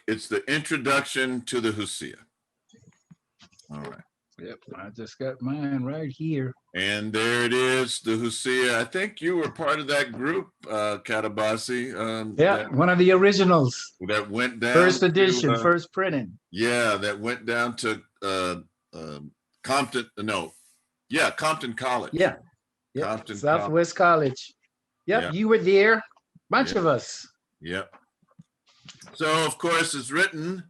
It's the introduction to the Husia. All right. Yep, I just got mine right here. And there it is, the Husia. I think you were part of that group, Katabasi. Yeah, one of the originals. That went down. First edition, first printing. Yeah, that went down to Compton. No, yeah, Compton College. Yeah, Compton Southwest College. Yep, you were there. Bunch of us. Yep. So of course it's written.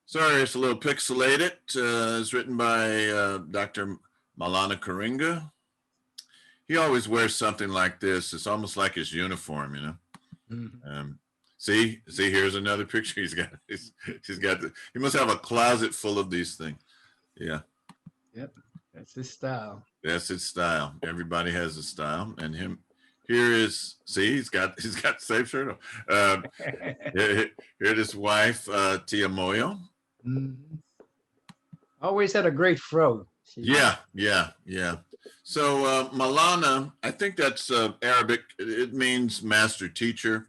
Sorry, it's a little pixelated. It's written by Dr. Maulana Karenga. He always wears something like this. It's almost like his uniform, you know. Mm-hmm. See, here's another picture he's got. He's got. He must have a closet full of these things. Yeah. Yep, that's his style. That's his style. Everybody has a style, and him. Here is. See, he's got the same shirt on. Here his wife, Tia Moyo. Mm-hmm. Always had a great fro. Yeah. So Maulana, I think that's Arabic. It means master teacher.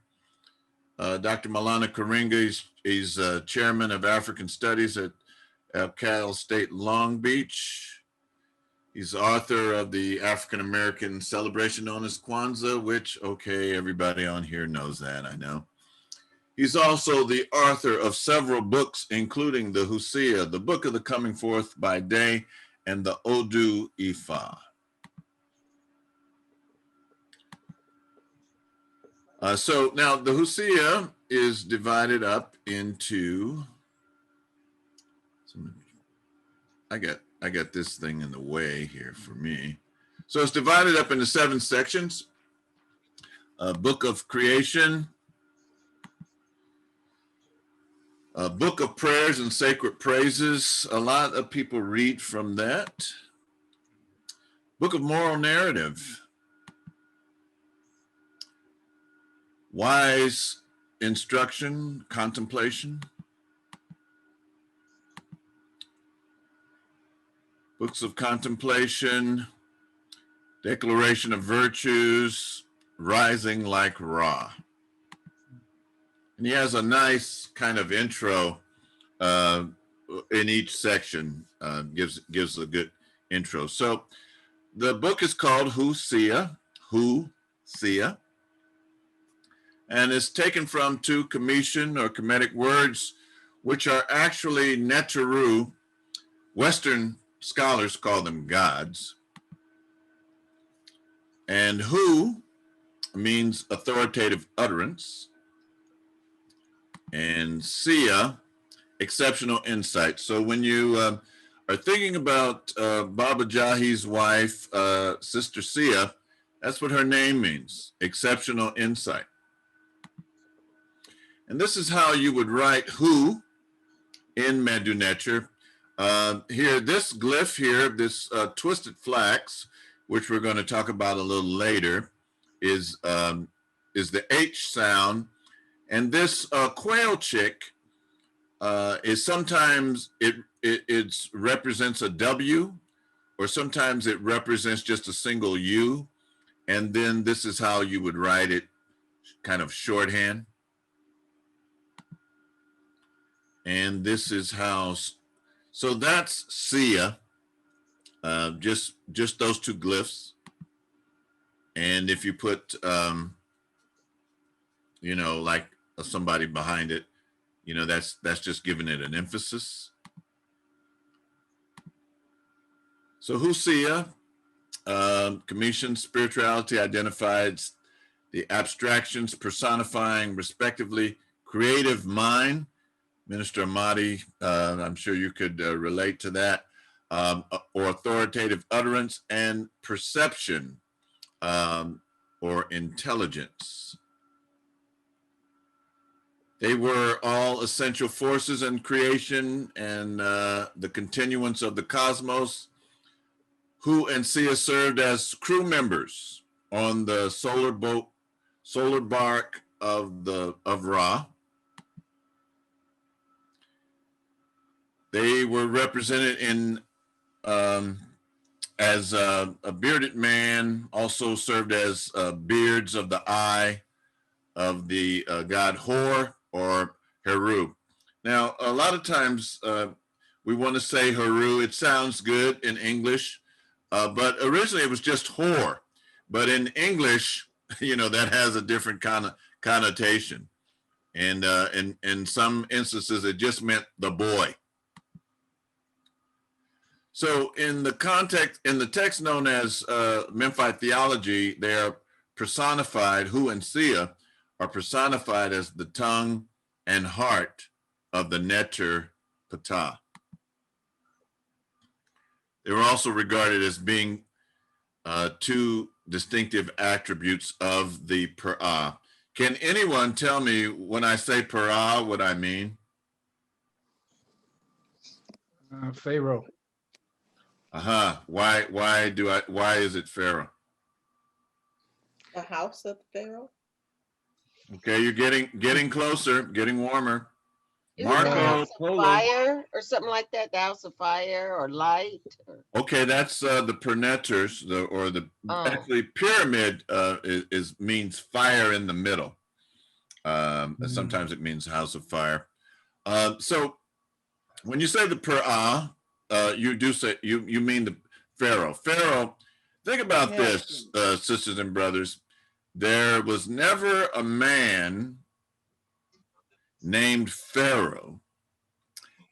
Dr. Maulana Karenga, he's chairman of African Studies at Cal State Long Beach. He's author of the African American celebration known as Kwanzaa, which, okay, everybody on here knows that, I know. He's also the author of several books, including the Husia, the Book of the Coming Forth by Day, and the Odu Ifa. So now the Husia is divided up into, I got this thing in the way here for me. So it's divided up into 7 sections. Book of Creation, a book of prayers and sacred praises. A lot of people read from that. Book of moral narrative. Wise instruction, contemplation. Books of contemplation, declaration of virtues, rising like Ra. And he has a nice kind of intro in each section, gives a good intro. So the book is called Husia, and it's taken from 2 Cometian or Kemetic words, which are actually Neteru. Western scholars call them gods. And Hu means authoritative utterance. And Sia, exceptional insight. So when you are thinking about Baba Jahi's wife, Sister Sia, that's what her name means, exceptional insight. And this is how you would write Hu in Medu Neter. Here, this glyph here, this twisted flax, which we're going to talk about a little later, is the H sound. And this quail chick is sometimes it represents a W, or sometimes it represents just a single U. And then this is how you would write it, kind of shorthand. And this is how, so that's Sia, just those 2 glyphs. And if you put, you know, like somebody behind it, you know, that's just giving it an emphasis. So Husia, Cometian spirituality identifies the abstractions personifying respectively creative mind. Minister Ahmadi, I'm sure you could relate to that, or authoritative utterance, and perception or intelligence. They were all essential forces in creation and the continuance of the cosmos. Hu and Sia served as crew members on the solar bark of Ra. They were represented in as a bearded man, also served as beards of the eye of the god Hor or Heru. Now, a lot of times we want to say Haru. It sounds good in English, but originally it was just whore. But in English, that has a different kind of connotation. And in some instances, it just meant the boy. So in the text known as Memphite theology, they are personified, Husia are personified as the tongue and heart of the Neter Ptah. They were also regarded as being two distinctive attributes of the Perah. Can anyone tell me when I say Perah what I mean? Pharaoh. Why is it Pharaoh? The house of Pharaoh. Okay, you're getting closer, getting warmer. Is it the house of fire or something like that? The house of fire or light? Okay, that's the Perneters, actually pyramid means fire in the middle. Sometimes it means house of fire. So when you say the Perah, you do say you mean the Pharaoh. Pharaoh, think about this, sisters and brothers. There was never a man named Pharaoh,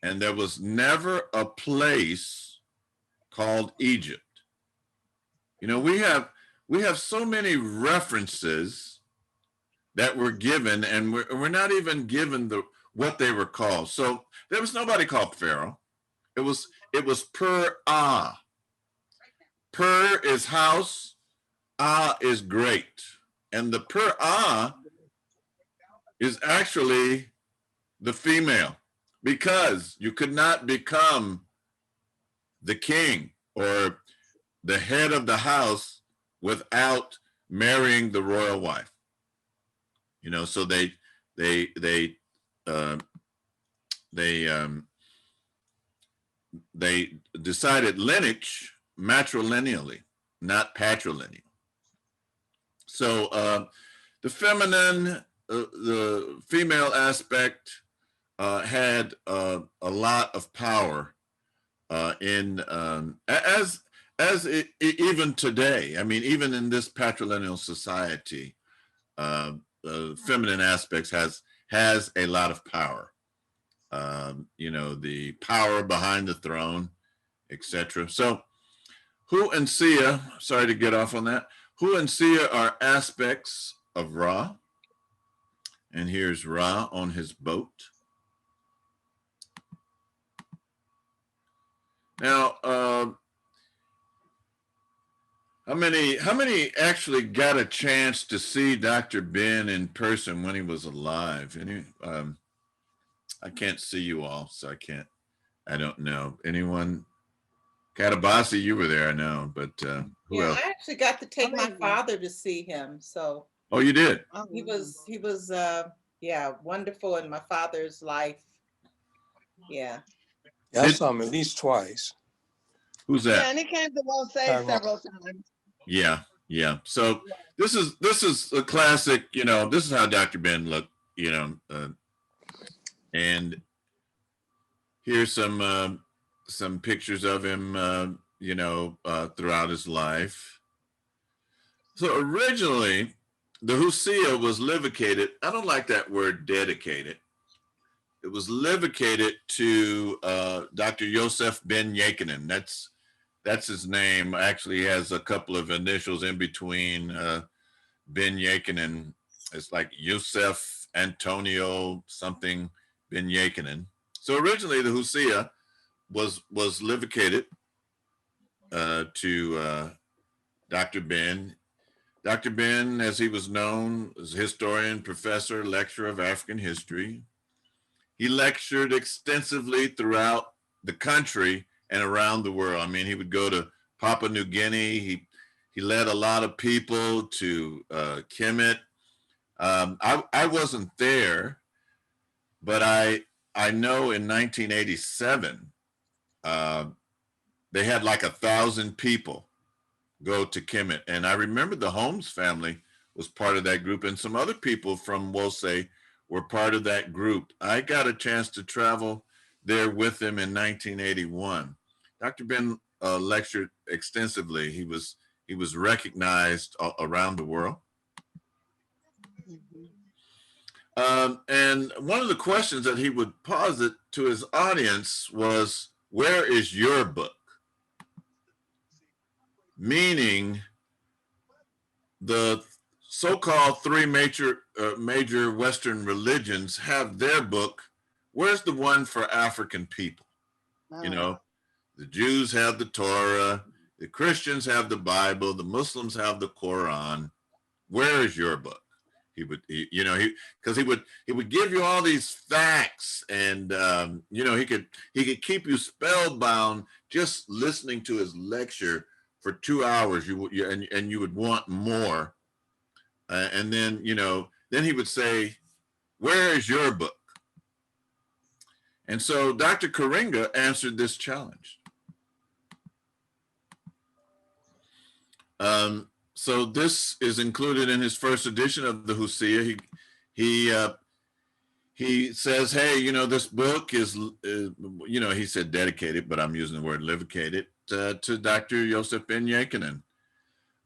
and there was never a place called Egypt. We have so many references that were given, and we're not even given what they were called. So there was nobody called Pharaoh. It was Per-Ah. Per is house, Ah is great. And the Per-Ah is actually the female, because you could not become the king or the head of the house without marrying the royal wife. So they decided lineage matrilineally, not patrilineal. So the feminine, the female aspect had a lot of power even today. I mean, even in this patrilineal society, feminine aspects has a lot of power. The power behind the throne, etc. So Hu and Sia, sorry to get off on that. Hu and Sia are aspects of Ra. And here's Ra on his boat. Now, how many actually got a chance to see Dr. Ben in person when he was alive? I can't see you all, so I don't know. Anyone? Katabasi, you were there, I know, but who else? I actually got to take my father to see him. So. Oh, you did? He was wonderful in my father's life. Yeah. I saw him at least twice. Who's that? Yeah, and he came to Wosay several times. Yeah. So this is a classic. This is how Dr. Ben looked. And here's some pictures of him. Throughout his life. So originally, the Husia was livicated. I don't like that word dedicated. It was livicated to Dr. Yosef Ben Yakinen. That's his name. Actually, he has a couple of initials in between Ben Yakinen. It's like Yosef Antonio something Ben Yakinen. So originally, the Husia was livicated to Dr. Ben. Dr. Ben, as he was known, was a historian, professor, lecturer of African history. He lectured extensively throughout the country and around the world. I mean, he would go to Papua New Guinea. He led a lot of people to Kemet. I wasn't there, but I know in 1987, they had like 1,000 people go to Kemet. And I remember the Holmes family was part of that group, and some other people from Wosay were part of that group. I got a chance to travel there with him in 1981. Dr. Ben lectured extensively. He was recognized around the world. And one of the questions that he would posit to his audience was, "Where is your book?" Meaning, the so-called three major Western religions have their book. Where's the one for African people? You know, the Jews have the Torah, the Christians have the Bible, the Muslims have the Quran. Where is your book? Because he would give you all these facts, and he could keep you spellbound just listening to his lecture for 2 hours. And you would want more, and then then he would say, "Where is your book?" And so Dr. Karinga answered this challenge. So this is included in his first edition of the Husia. He says, "Hey, this book is, he said dedicated, but I'm using the word livicated to Dr. Joseph Ben Jekinen.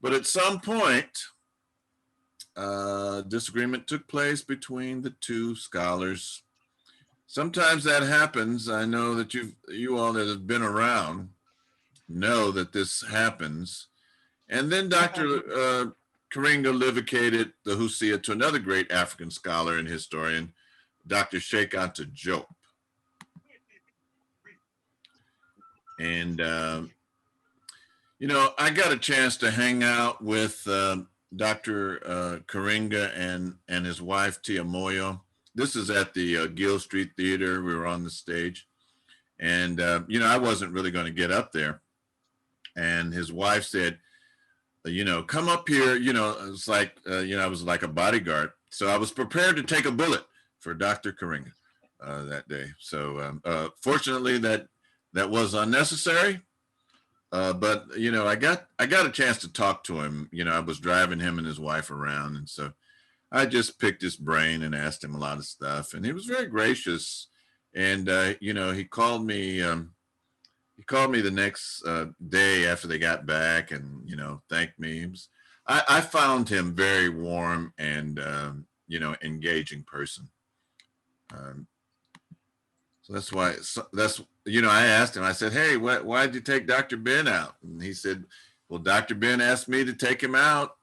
But at some point, disagreement took place between the two scholars. Sometimes that happens. I know that you all that have been around know that this happens." And then Dr. Karinga livicated the Husia to another great African scholar and historian, Dr. Sheikh Anta Diop. And, I got a chance to hang out with Dr. Karinga and his wife, Tia Moyo. This is at the Gill Street Theater. We were on the stage. And, I wasn't really going to get up there. And his wife said, "Come up here." It's like, I was like a bodyguard. So I was prepared to take a bullet for Dr. Karinga that day. So fortunately that was unnecessary. But, I got a chance to talk to him. I was driving him and his wife around. And so I just picked his brain and asked him a lot of stuff. And he was very gracious. And, he called me. He called me the next day after they got back and, thanked me. I found him very warm and, engaging person. So that's why, I asked him, I said, "Hey, why'd you take Dr. Ben out?" And he said, "Well, Dr. Ben asked me to take him out.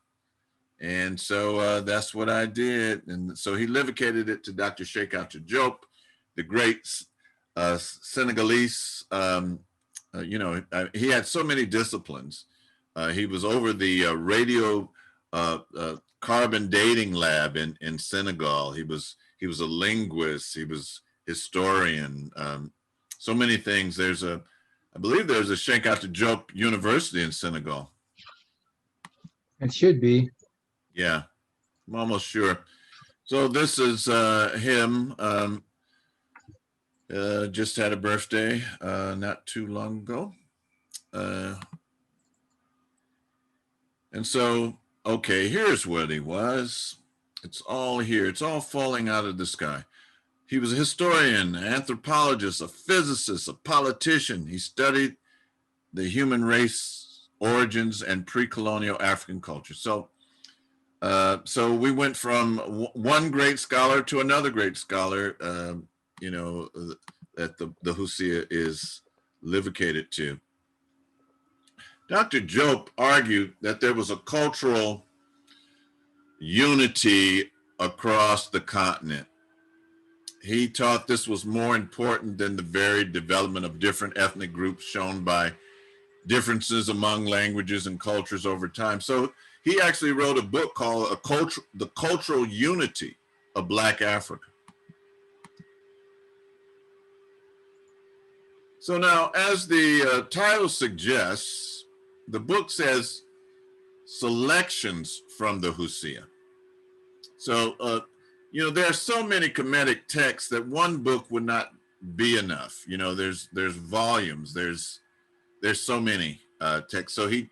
And so that's what I did." And so he livicated it to Dr. Sheikh Anta Diop, the great Senegalese, he had so many disciplines. He was over the radio carbon dating lab in Senegal. He was a linguist. He was historian. So many things. I believe there's a Sheikh Anta Diop University in Senegal. It should be. Yeah, I'm almost sure. So this is him. Just had a birthday not too long ago. And so, okay, here's what he was. It's all here. It's all falling out of the sky. He was a historian, an anthropologist, a physicist, a politician. He studied the human race origins and pre-colonial African culture. So we went from one great scholar to another great scholar, that the Husia is livicated to. Dr. Diop argued that there was a cultural unity across the continent. He taught this was more important than the varied development of different ethnic groups shown by differences among languages and cultures over time. So he actually wrote a book called The Cultural Unity of Black Africa. So now, as the title suggests, the book says selections from the Husia. So, there are so many Kemetic texts that one book would not be enough. There's volumes. There's so many texts. So he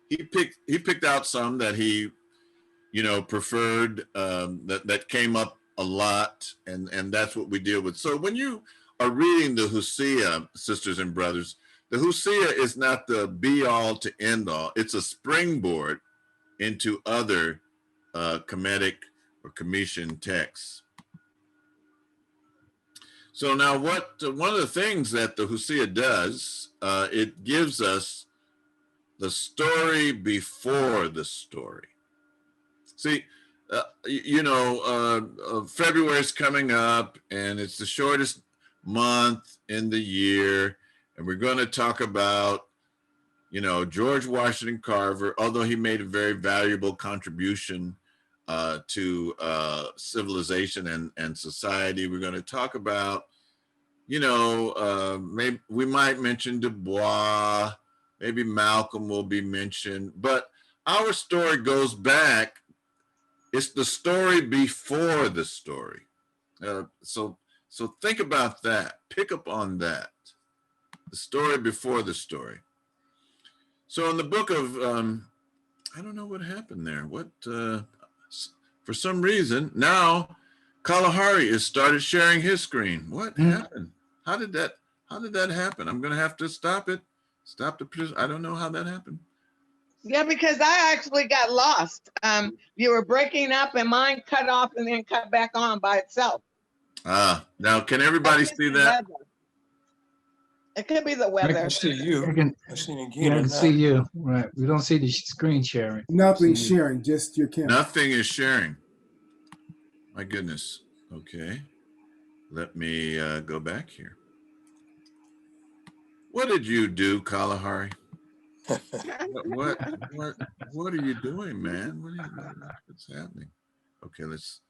picked out some that he preferred, that came up a lot, and that's what we deal with. So when you are reading the Husia, sisters and brothers, the Husia is not the be all to end all. It's a springboard into other Kemetic or Commission texts. So now one of the things that the Husia does, it gives us the story before the story. See, February is coming up, and it's the shortest month in the year, and we're going to talk about, George Washington Carver, although he made a very valuable contribution to civilization and society. We're going to talk about, maybe we might mention Du Bois, maybe Malcolm will be mentioned, but our story goes back. It's the story before the story. So think about that. Pick up on that. The story before the story. So in the book of, I don't know what happened there. For some reason, now Kalahari has started sharing his screen. What happened? How did that happen? I'm going to have to stop it. I don't know how that happened. Yeah, because I actually got lost. You were breaking up and mine cut off and then cut back on by itself. Now can everybody see that? Weather. It could be the I weather. can see you. I can, I see yeah, I Nagina can now. see you. Right. We don't see the screen sharing. Nothing See you. sharing, just your camera. Nothing is sharing. My goodness. Okay. Let me go back here. What did you do, Kalahari? What are you doing, man? What's happening? Okay, let's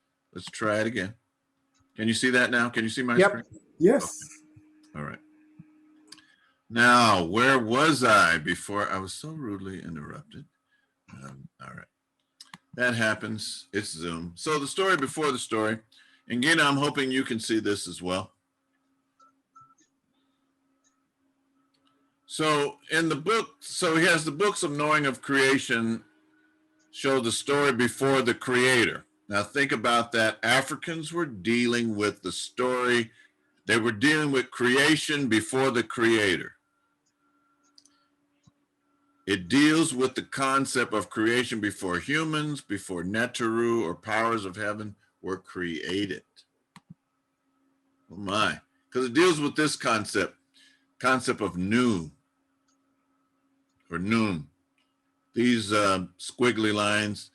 try it again. Can you see that now? Can you see my screen? Yes. Okay. All right. Now, where was I before I was so rudely interrupted? All right. That happens. It's Zoom. So the story before the story. And Gina, I'm hoping you can see this as well. So in the book, he has the books of knowing of creation show the story before the creator. Now think about that. Africans were dealing with the story. They were dealing with creation before the creator. It deals with the concept of creation before humans, before Neteru or powers of heaven were created. Oh my, because it deals with this concept of Nu or Noon. These squiggly lines,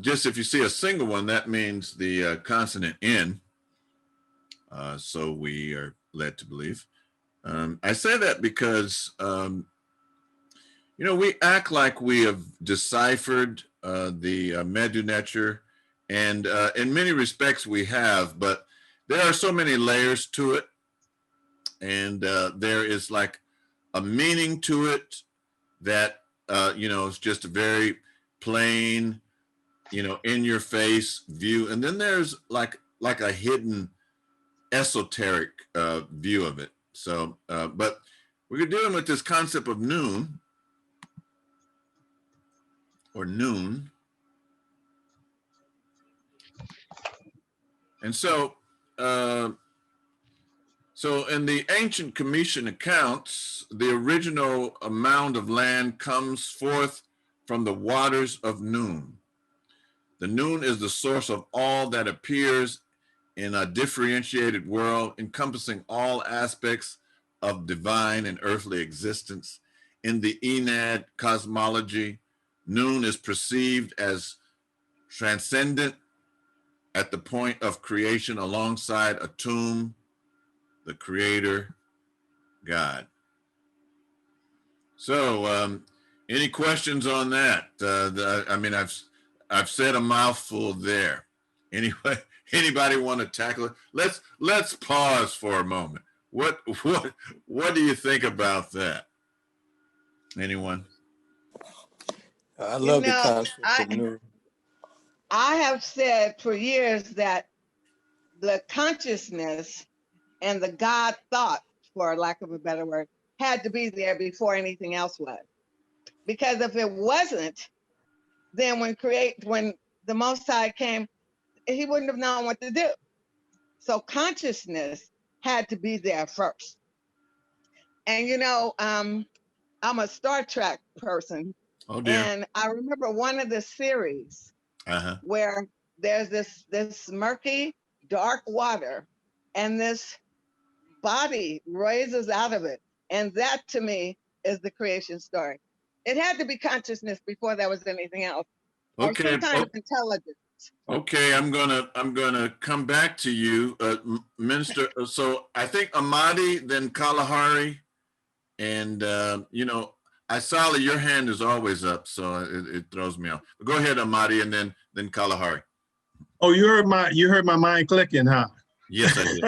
just if you see a single one, that means the consonant N. So we are led to believe. I say that because, we act like we have deciphered the Medu Neter, and in many respects we have, but there are so many layers to it, and there is like a meaning to it that, it's just a very plain, in your face view. And then there's like a hidden esoteric view of it. So, but we're dealing with this concept of noon or noon. And so, so in the ancient Commission accounts, the original amount of land comes forth from the waters of Noon. The Noon is the source of all that appears in a differentiated world, encompassing all aspects of divine and earthly existence. In the Enad cosmology, Noon is perceived as transcendent at the point of creation alongside Atum, the creator, God. So, any questions on that? I've said a mouthful there. Anyway, anybody want to tackle it? Let's pause for a moment. What do you think about that? Anyone? I love the concept of new. I have said for years that the consciousness and the God thought, for lack of a better word, had to be there before anything else was. Because if it wasn't, then when the Most High came, he wouldn't have known what to do. So consciousness had to be there first. And I'm a Star Trek person. Oh dear. And I remember one of the series where there's this murky, dark water, and this body raises out of it. And that to me is the creation story. It had to be consciousness before there was anything else. Okay. Or some kind of intelligence. Okay, I'm gonna come back to you, Minister. So I think Amadi, then Kalahari, and Isali, your hand is always up, so it throws me off. But go ahead, Amadi, and then Kalahari. Oh, you heard my mind clicking, huh? Yes, I did.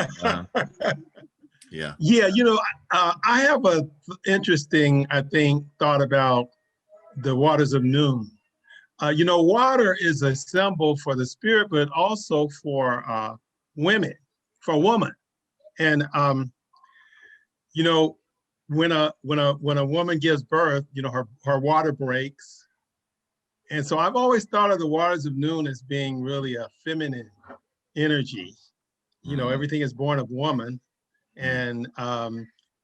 Yeah. Yeah, I have a interesting, I think, thought about the waters of noon. Water is a symbol for the spirit, but also for women, for a woman. And when a woman gives birth, her water breaks. And so I've always thought of the waters of noon as being really a feminine energy. Everything is born of woman. And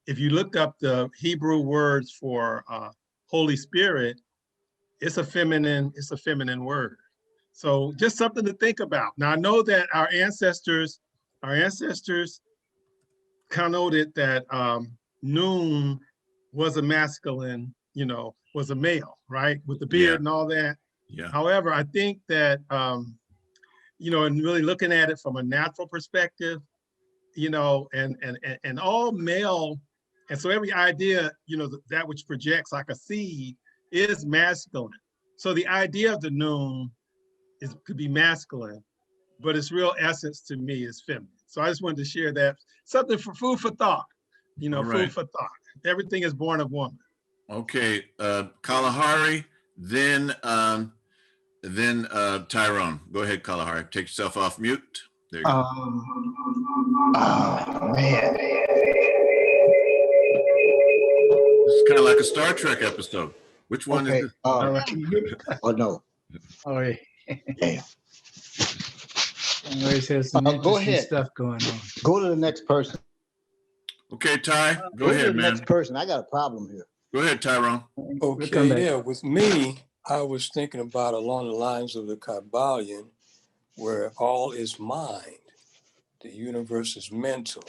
if you looked up the Hebrew words for Holy Spirit, it's a feminine word. So just something to think about. Now I know that our ancestors connoted that noon was a masculine, was a male, right? With the beard and all that. Yeah. However, I think that, and really looking at it from a natural perspective, and all male, and so every idea, that which projects like a seed is masculine. So the idea of the noon could be masculine, but its real essence to me is feminine. So I just wanted to share that, something for food for thought, food for thought. Everything is born of woman. Okay, Kalahari, then Tyrone. Go ahead, Kalahari. Take yourself off mute. There you go. Oh man. This is kind of like a Star Trek episode. Which one is this? Oh no. Oh yeah. Yeah. Anyways, there's some Go interesting ahead. stuff going on. Go to the next person. Okay, Ty, go to ahead, the man. next person. I got a problem here. Go ahead, Tyrone. Okay, yeah, with me, I was thinking about along the lines of the Kabbalion, where all is mind. The universe is mental,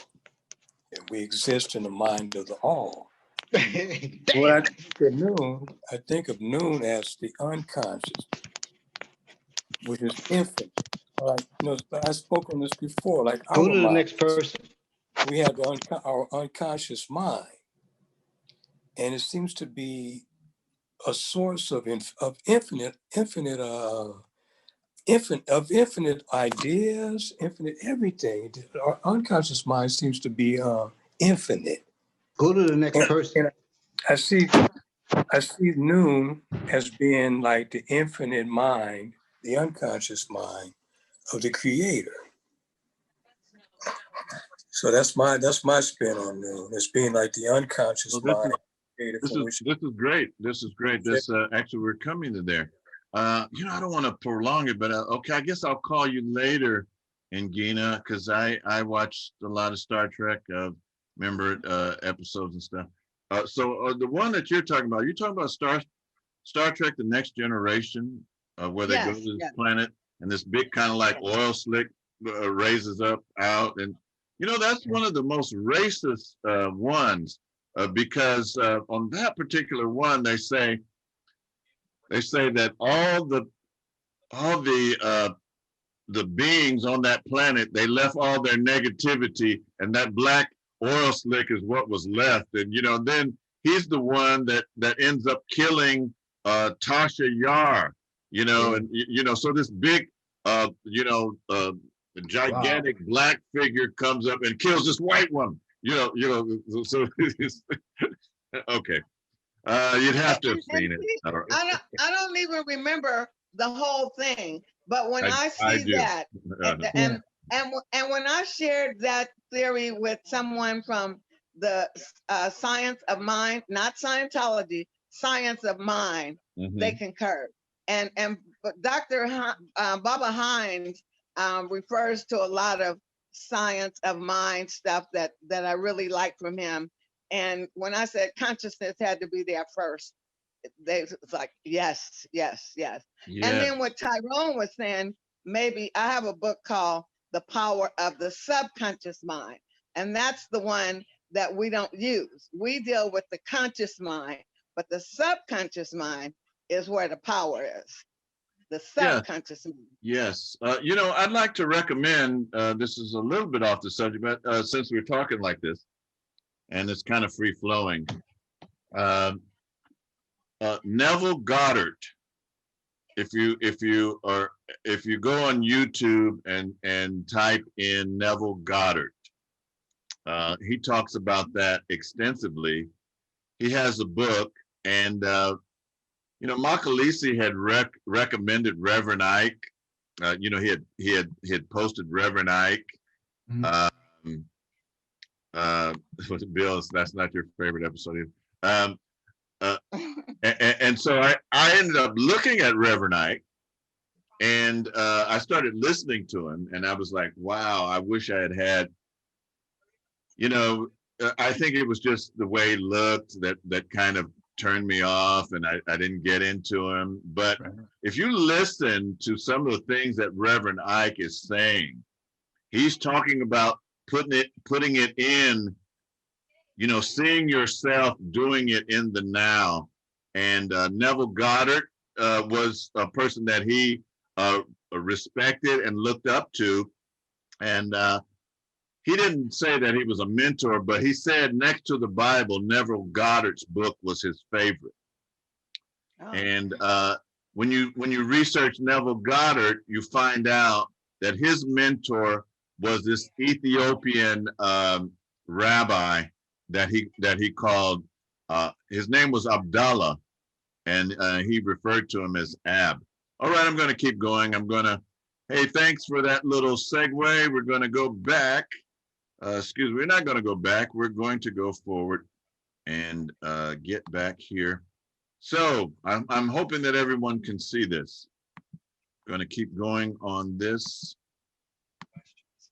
and we exist in the mind of the all. When I think of noon as the unconscious, which is infinite. Like, I've spoken this before. Like Go to the next person. We have our unconscious mind, and it seems to be a source of infinite ideas, infinite everything. Our unconscious mind seems to be infinite. Go to the next person. And I see noon as being like the infinite mind, the unconscious mind of the creator. So that's my spin on noon. It's being like the unconscious mind. This is great. This is great. This actually, we're coming to there. I don't want to prolong it, but okay, I guess I'll call you later, Ngina, because I watched a lot of Star Trek, episodes and stuff. So the one that you're talking about Star Trek: The Next Generation, where they go to this planet and this big kind of like oil slick raises up out, and that's one of the most racist ones, because on that particular one they say that all the beings on that planet, they left all their negativity, and that black oil slick is what was left. And then he's the one that ends up killing Tasha Yar, and so this big gigantic black figure comes up and kills this white woman. So okay. You'd have to have seen it. I don't even remember the whole thing, but when I see that, and when I shared that theory with someone from the science of mind, not Scientology, science of mind, they concurred. And Dr. Baba Hines refers to a lot of science of mind stuff that I really like from him. And when I said consciousness had to be there first, they was like, yes, yes, yes. And then what Tyrone was saying, maybe I have a book called The Power of the Subconscious Mind. And that's the one that we don't use. We deal with the conscious mind, but the subconscious mind is where the power is. The subconscious mind. Yes. You know, I'd like to recommend, this is a little bit off the subject, but since we're talking like this, and it's kind of free flowing, Neville Goddard. If you go on YouTube and type in Neville Goddard, he talks about that extensively. He has a book, and you know, Makalisi had recommended Reverend Ike. You know, he had posted Reverend Ike. Bill, that's not your favorite episode. And so I ended up looking at Reverend Ike, and I started listening to him, and I was like, wow, I wish I had, you know, I think it was just the way he looked that kind of turned me off, and I didn't get into him. But if you listen to some of the things that Reverend Ike is saying, he's talking about putting it in, you know, seeing yourself doing it in the now. And Neville Goddard was a person that he respected and looked up to. And he didn't say that he was a mentor, but he said next to the Bible, Neville Goddard's book was his favorite. Oh. And when you research Neville Goddard, you find out that his mentor was this Ethiopian rabbi that he called, his name was Abdallah, and he referred to him as Ab. All right, I'm going to keep going. Hey, thanks for that little segue. We're going to go back. Excuse me, we're not going to go back. We're going to go forward and get back here. So I'm hoping that everyone can see this. Going to keep going on this.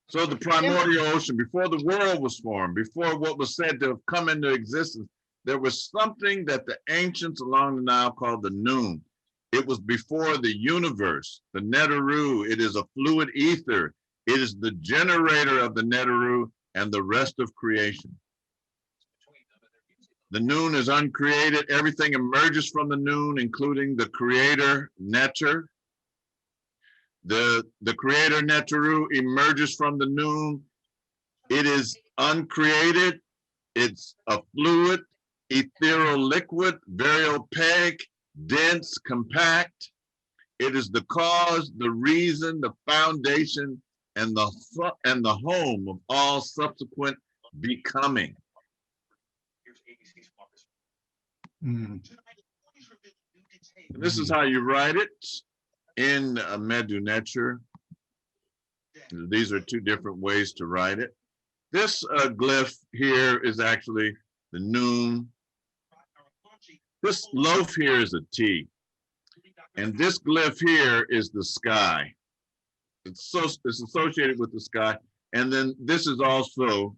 So the primordial ocean, before the world was formed, before what was said to have come into existence, there was something that the ancients along the Nile called the Noon. It was before the universe, the Neteru. It is a fluid ether. It is the generator of the Neteru and the rest of creation. The Noon is uncreated. Everything emerges from the Noon, including the creator, Neter. The creator Neteru emerges from the Noon. It is uncreated. It's a fluid, ethereal liquid, very opaque, dense, compact. It is the cause, the reason, the foundation, and the home of all subsequent becoming. This is how you write it in Medu Neter. These are two different ways to write it. This glyph here is actually the Noon. This loaf here is a T. And this glyph here is the sky. It's associated with the sky. And then this is also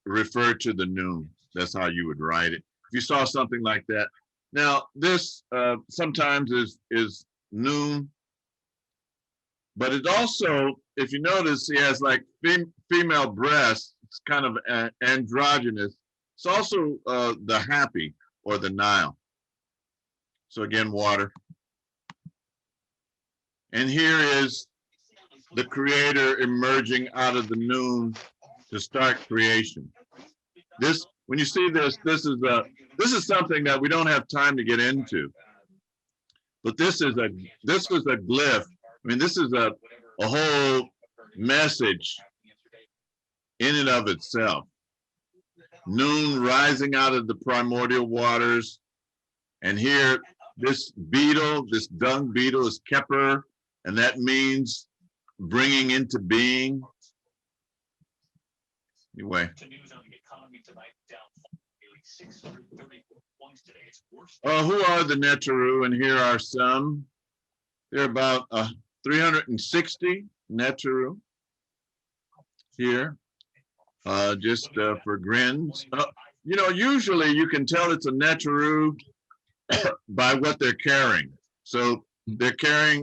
referred to the Noon. That's how you would write it. If you saw something like that. Now, this sometimes is Noon, but it also, if you notice, he has like female breasts. It's kind of androgynous. It's also the Happy or the Nile. So again, water. And here is the creator emerging out of the Noon to start creation. This, when you see this, this is something that we don't have time to get into. But this was a glyph. I mean, this is a whole message in and of itself. Noon rising out of the primordial waters. And here, this beetle, this dung beetle is Kepler, and that means bringing into being. Anyway. Who are the Neteru? And here are some. There are about 360 Neteru here, just for grins. You know, usually you can tell it's a Neteru by what they're carrying. So they're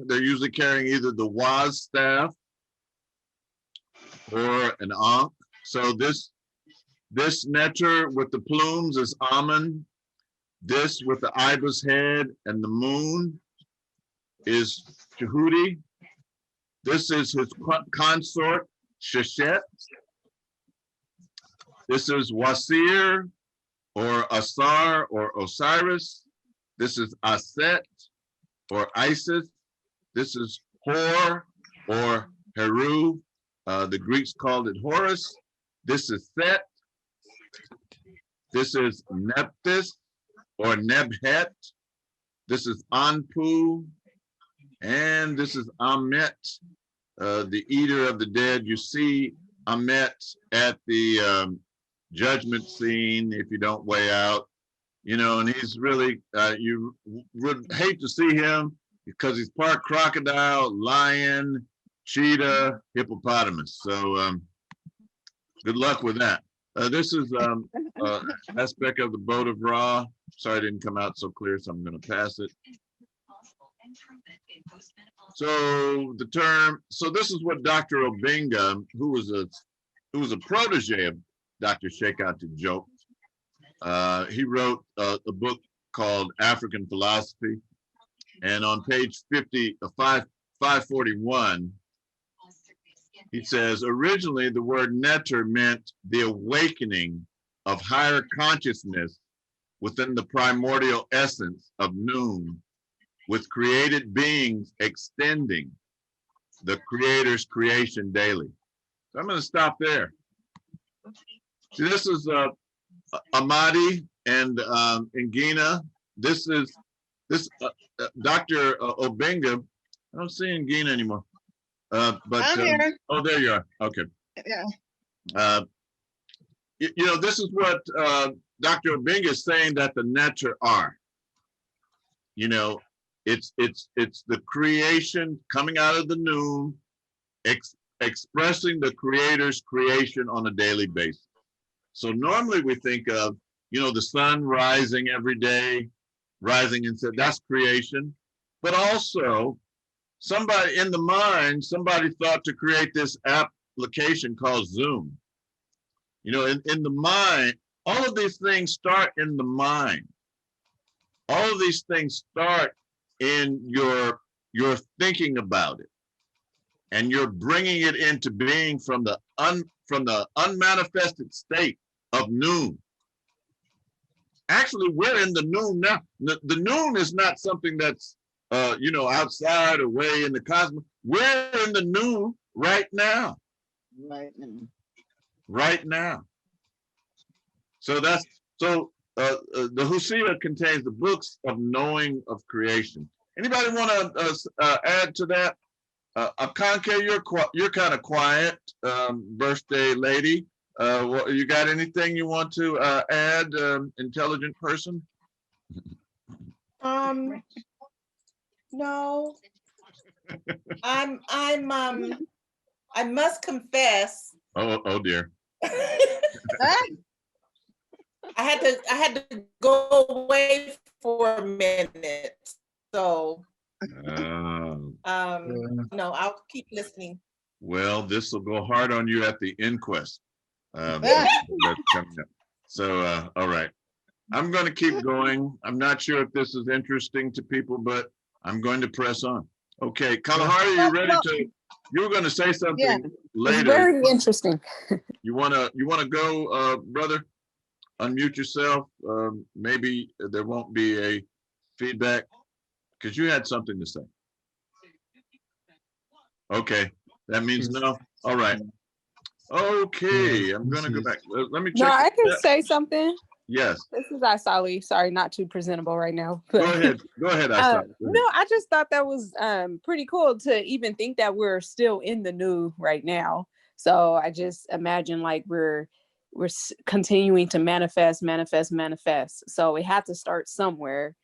usually carrying either the Waz staff or an Ankh. So this Neter with the plumes is Amun. This with the ibis head and the moon is Tahuti. This is his consort, Sheshet. This is Wasir or Asar or Osiris. This is Aset or Isis. This is Hor or Heru. The Greeks called it Horus. This is Set. This is Nephthys or Nebhet. This is Anpu. And this is Amet, the eater of the dead. You see Amet at the judgment scene if you don't weigh out, you know, and he's really, you would hate to see him because he's part crocodile, lion, cheetah, hippopotamus. So good luck with that. This is aspect of the boat of Ra. Sorry, it didn't come out so clear, so I'm going to pass it. So the term, so this is what Dr. Obinga, who was a protege of Dr. Sheikh Joke, he wrote a book called African Philosophy, and on page 541, he says, originally the word neter meant the awakening of higher consciousness within the primordial essence of noon, with created beings extending the creator's creation daily. So I'm going to stop there. See, this is Amadi and Ngina. This is Dr. Obinga. I don't see Ngina anymore. But I'm here. Oh, there you are. Okay. Yeah. You know, this is what Dr. Obinga is saying that the Neter are. You know, it's the creation coming out of the noon, expressing the creator's creation on a daily basis. So normally we think of, you know, the sun rising every day, rising and said that's creation, but also somebody in the mind, somebody thought to create this application called Zoom. You know, in the mind, all of these things start in the mind. All of these things start in your thinking about it, and you're bringing it into being from the unmanifested state of noon. Actually, we're in the noon now. The noon is not something that's you know, outside or way in the cosmos. We're in the noon right now. Right now. Right now. So that's the Husia contains the books of knowing of creation. Anybody want to add to that? Akanke, you're kind of quiet, birthday lady. You got anything you want to add, intelligent person? No. I must confess. Oh dear. I had to go away for a minute. So no, I'll keep listening. Well, this will go hard on you at the inquest. That's coming up. So all right. I'm going to keep going. I'm not sure if this is interesting to people, but I'm going to press on. Okay, Kalahari, you ready to? You were going to say something later. Very interesting. You wanna go, brother? Unmute yourself. Maybe there won't be a feedback because you had something to say. Okay, that means no. All right. Okay, I'm gonna go back. Let me check. No, I can say something. Yes. This is Asali. Sorry, not too presentable right now. Go ahead. Go ahead, Asali. No, I just thought that was pretty cool to even think that we're still in the new right now. So I just imagine like we're continuing to manifest. So we have to start somewhere.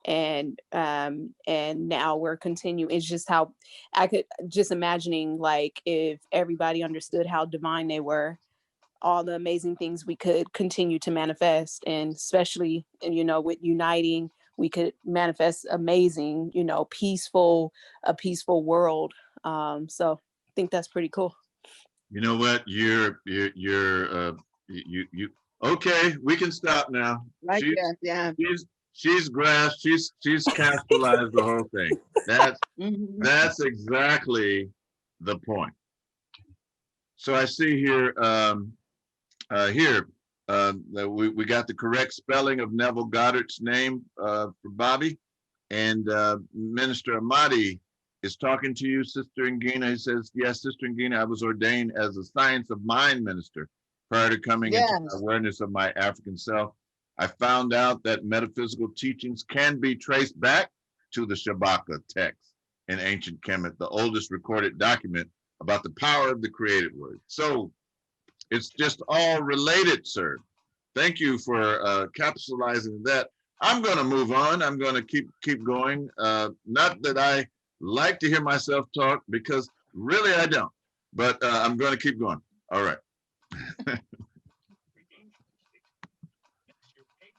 and now we're continuing. It's just how I could just imagining, like, if everybody understood how divine they were, all the amazing things we could continue to manifest, and especially, you know, with uniting, we could manifest amazing, you know, a peaceful world. So I think that's pretty cool. You know what? You okay, we can stop now. Right there, yeah. She's grasped, she's capitalized the whole thing. That's Mhm. exactly the point. So I see here that we got the correct spelling of Neville Goddard's name for Bobby. And Minister Amadi is talking to you, Sister Ngina. He says, yes, Sister Ngina, I was ordained as a science of mind minister prior to coming into Yes. awareness of my African self. I found out that metaphysical teachings can be traced back to the Shabaka text in ancient Kemet, the oldest recorded document about the power of the created word. So it's just all related, sir. Thank you for capitalizing that. I'm going to move on. I'm going to keep going. Not that I like to hear myself talk, because really I don't. But I'm going to keep going. All right.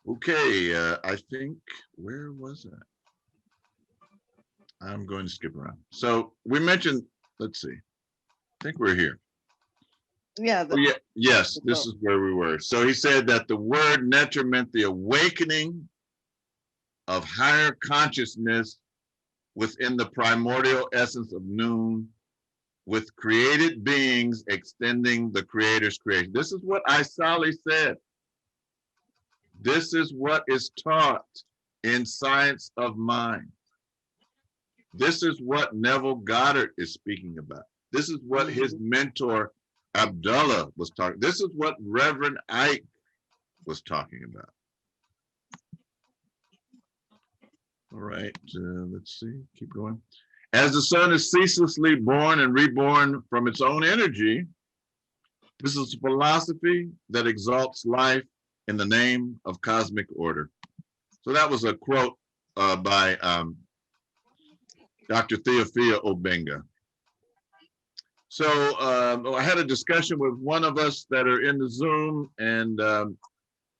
Okay. I think, where was that? I'm going to skip around. So we mentioned, let's see. I think we're here. Yeah. Oh, yeah. Yes, this is where we were. So he said that the word netter meant the awakening of higher consciousness within the primordial essence of noon, with created beings extending the creator's creation. This is what Isali said. This is what is taught in science of mind. This is what Neville Goddard is speaking about. This is what his mentor Abdullah was talking. This is what Reverend Ike was talking about. All right, let's see, keep going. As the sun is ceaselessly born and reborn from its own energy, this is a philosophy that exalts life in the name of cosmic order. So that was a quote by Dr. Theophia Obenga. So I had a discussion with one of us that are in the Zoom, and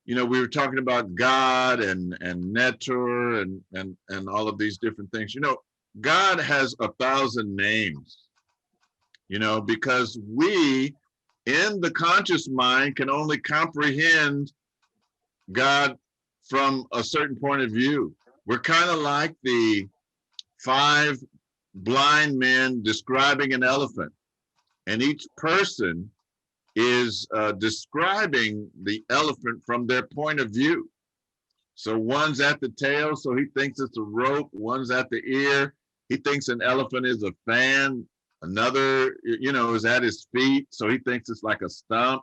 you know, we were talking about God and Netter and all of these different things. You know, God has 1,000 names, you know, because we in the conscious mind can only comprehend God from a certain point of view. We're kind of like the 5 blind men describing an elephant, and each person is describing the elephant from their point of view. So one's at the tail, so he thinks it's a rope. One's at the ear, he thinks an elephant is a fan. Another, you know, is at his feet, so he thinks it's like a stump.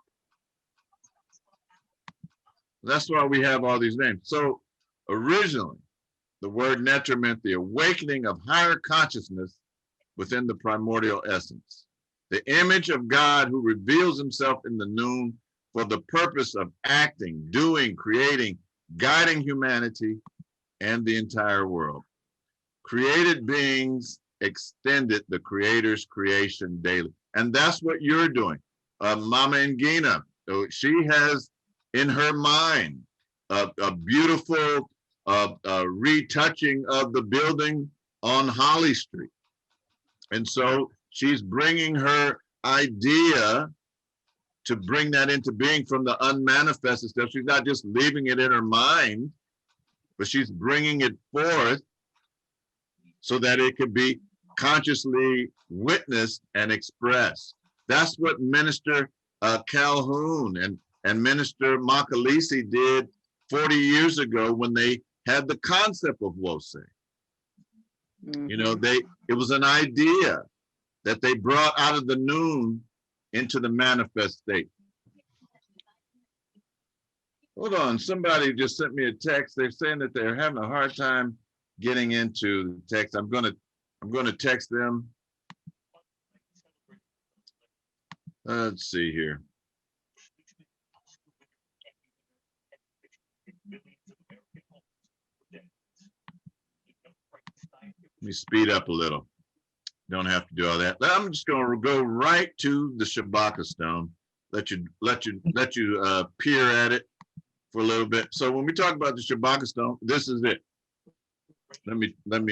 That's why we have all these names. So originally, the word netter meant the awakening of higher consciousness within the primordial essence. The image of God who reveals himself in the noon for the purpose of acting, doing, creating, guiding humanity and the entire world. Created beings extended the creator's creation daily. And that's what you're doing. Mama Ngina, she has in her mind a beautiful retouching of the building on Holly Street. And so she's bringing her idea to bring that into being from the unmanifested stuff. She's not just leaving it in her mind, but she's bringing it forth so that it could be consciously witnessed and expressed. That's what Minister Calhoun and Minister Makalisi did 40 years ago when they had the concept of Wose. You know, it was an idea that they brought out of the noon into the manifest state. Hold on, somebody just sent me a text. They're saying that they're having a hard time getting into the text. I'm gonna text them. Let's see here. Let me speed up a little. Don't have to do all that. I'm just going to go right to the Shabaka stone. Let you peer at it for a little bit. So when we talk about the Shabaka stone, this is it. Let me let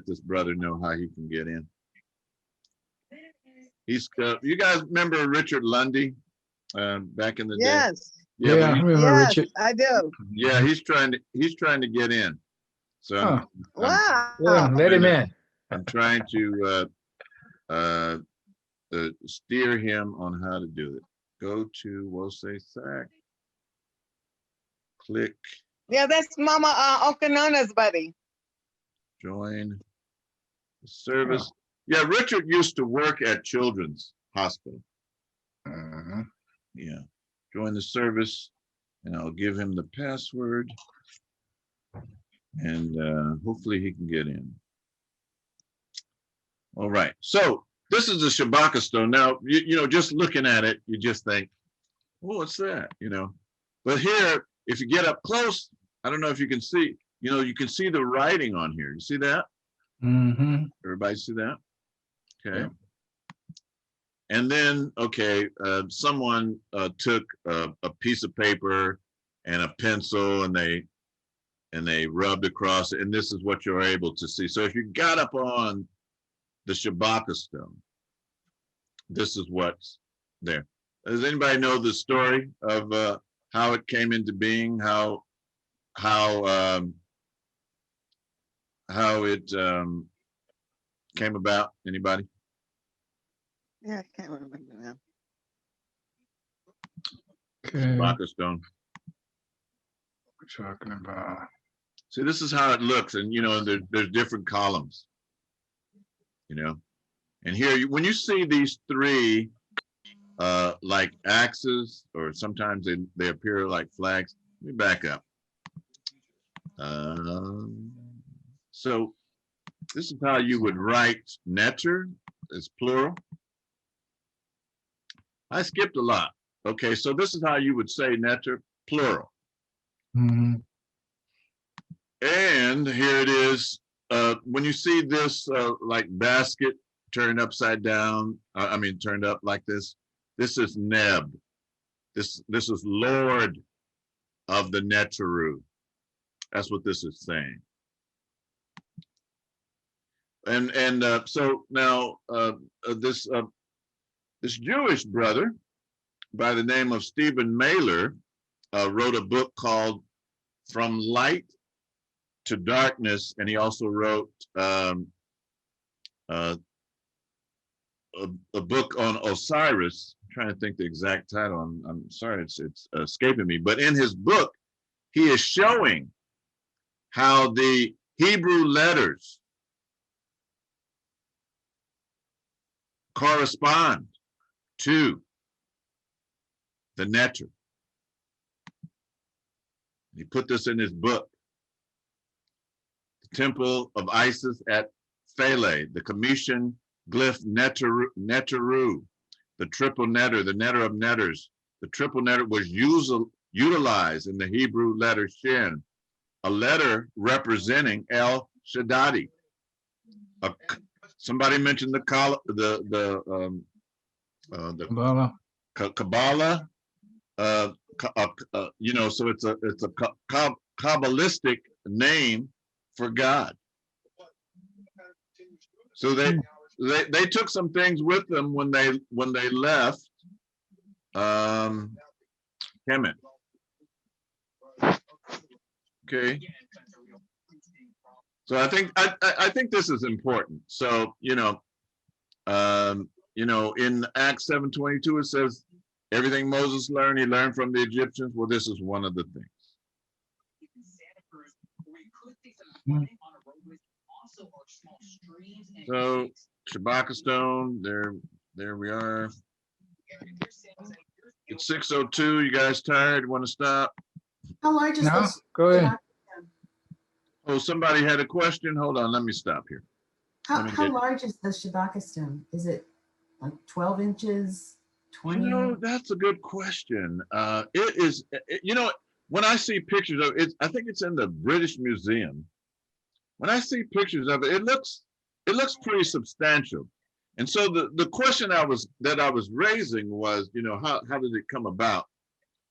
this brother know how he can get in. He's you guys remember Richard Lundy back in the day? Yes. Yeah, I remember Yes, Richard. I do. Yeah, he's trying to get in. So Huh. Wow. Yeah, let him in. I'm trying to steer him on how to do it. Go to Wose Sac. Click Yeah, that's Mama Okanona's buddy. join the service. Yeah, Richard used to work at Children's Hospital. Yeah, join the service, and I'll give him the password, and hopefully he can get in. All right, so this is the Shabaka stone. Now, you know, just looking at it, you just think, oh, what's that? You know, but here, if you get up close, I don't know if you can see, you know, you can see the writing on here. You see that? Mm-hmm. Everybody see that? Okay. Yeah. And then, okay, someone took a piece of paper and a pencil, and they rubbed across it, and this is what you're able to see. So if you got up on the Shabaka stone, this is what's there. Does anybody know the story of how it came into being? How it came about? Anybody? Yeah, I can't remember now. Okay. Shabaka stone. We're talking about. See, this is how it looks, and you know, there's different columns. You know, and here, when you see these three, like axes, or sometimes they appear like flags. Let me back up. So this is how you would write netter as plural. I skipped a lot. Okay, so this is how you would say netter plural. Mm-hmm. And here it is. When you see this like basket turned upside down, I mean turned up like this is Neb. This is Lord of the Neteru. That's what this is saying. And so now this Jewish brother by the name of Stephen Mailer wrote a book called From Light to Darkness, and he also wrote a book on Osiris. I'm trying to think the exact title. I'm sorry, it's escaping me. But in his book, he is showing how the Hebrew letters correspond to the netter. He put this in his book. The Temple of Isis at Philae, the Commission glyph Neteru, the triple netter, the netter of netters. The triple netter was utilized in the Hebrew letter Shin, a letter representing El Shaddai. Somebody mentioned the Kabbalah. You know, so it's a Kabbalistic name for God. So they took some things with them when they left Kemet. Okay. So I think this is important. So you know, in Acts 7:22 it says everything Moses learned, he learned from the Egyptians. Well, this is one of the things. So Shabaka stone, there we are. It's 6:02. You guys tired? Want to stop? How large is this? Go ahead. Oh, somebody had a question. Hold on, let me stop here. How large is the Shabaka stone? Is it like 12 inches, 20? You know, that's a good question. It is, you know, when I see pictures of it, I think it's in the British Museum. When I see pictures of it, it looks it looks pretty substantial. And so the question that I was raising was, you know, how did it come about?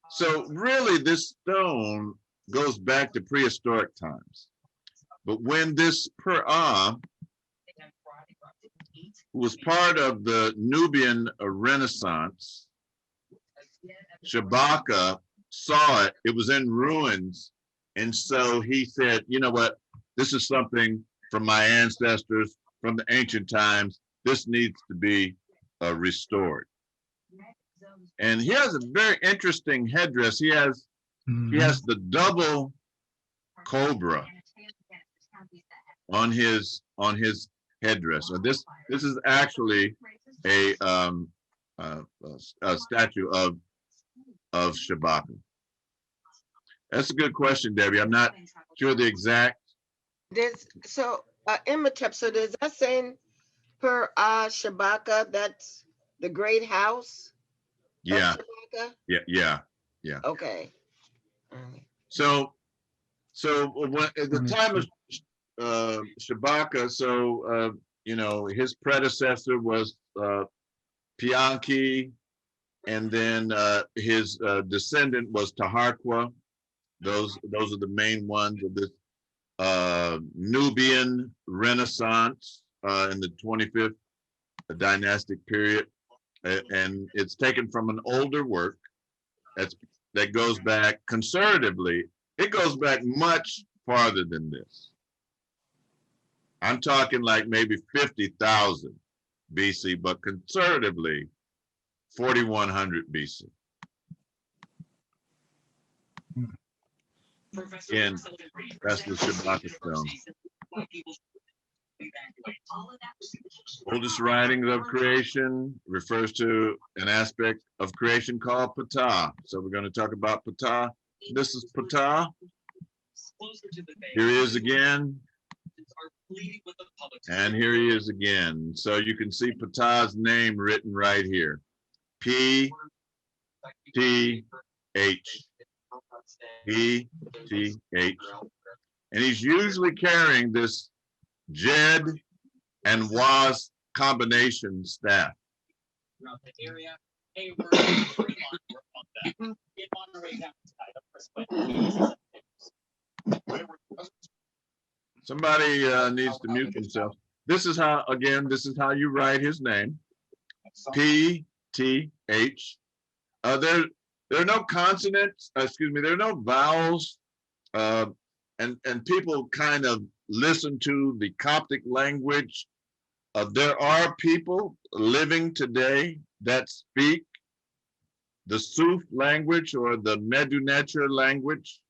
So really this stone goes back to prehistoric times. But when this Per'ah, who was part of the Nubian Renaissance, Shabaka saw it, it was in ruins. And so he said, you know what, this is something from my ancestors from the ancient times. This needs to be restored. And he has a very interesting headdress. He has the double cobra on his headdress. So this is actually a statue of Shabaka. That's a good question, Debbie. I'm not sure the exact. Imhotep, so does that say per Shabaka, that's the great house? Yeah. Yeah. Okay. So when, at the time of Shabaka, so you know, his predecessor was Pianki, and then his descendant was Taharqua. Those are the main ones of this Nubian Renaissance in the 25th dynastic period, and it's taken from an older work that goes back conservatively. It goes back much farther than this. I'm talking like maybe 50,000 BC, but conservatively 4100 BC. And that's the Shabaka stone. Oldest writings of creation refers to an aspect of creation called Ptah. So we're going to talk about Ptah. This is Ptah. Here he is again. And here he is again. So you can see Ptah's name written right here. P-T-H. P-T-H. And he's usually carrying this Jed and Was combination staff. Somebody needs to mute themselves. This is how, again, this is how you write his name. P-T-H. There are no consonants, there are no vowels. And people kind of listen to the Coptic language. There are people living today that speak the Suf language or the Medu-Neter language,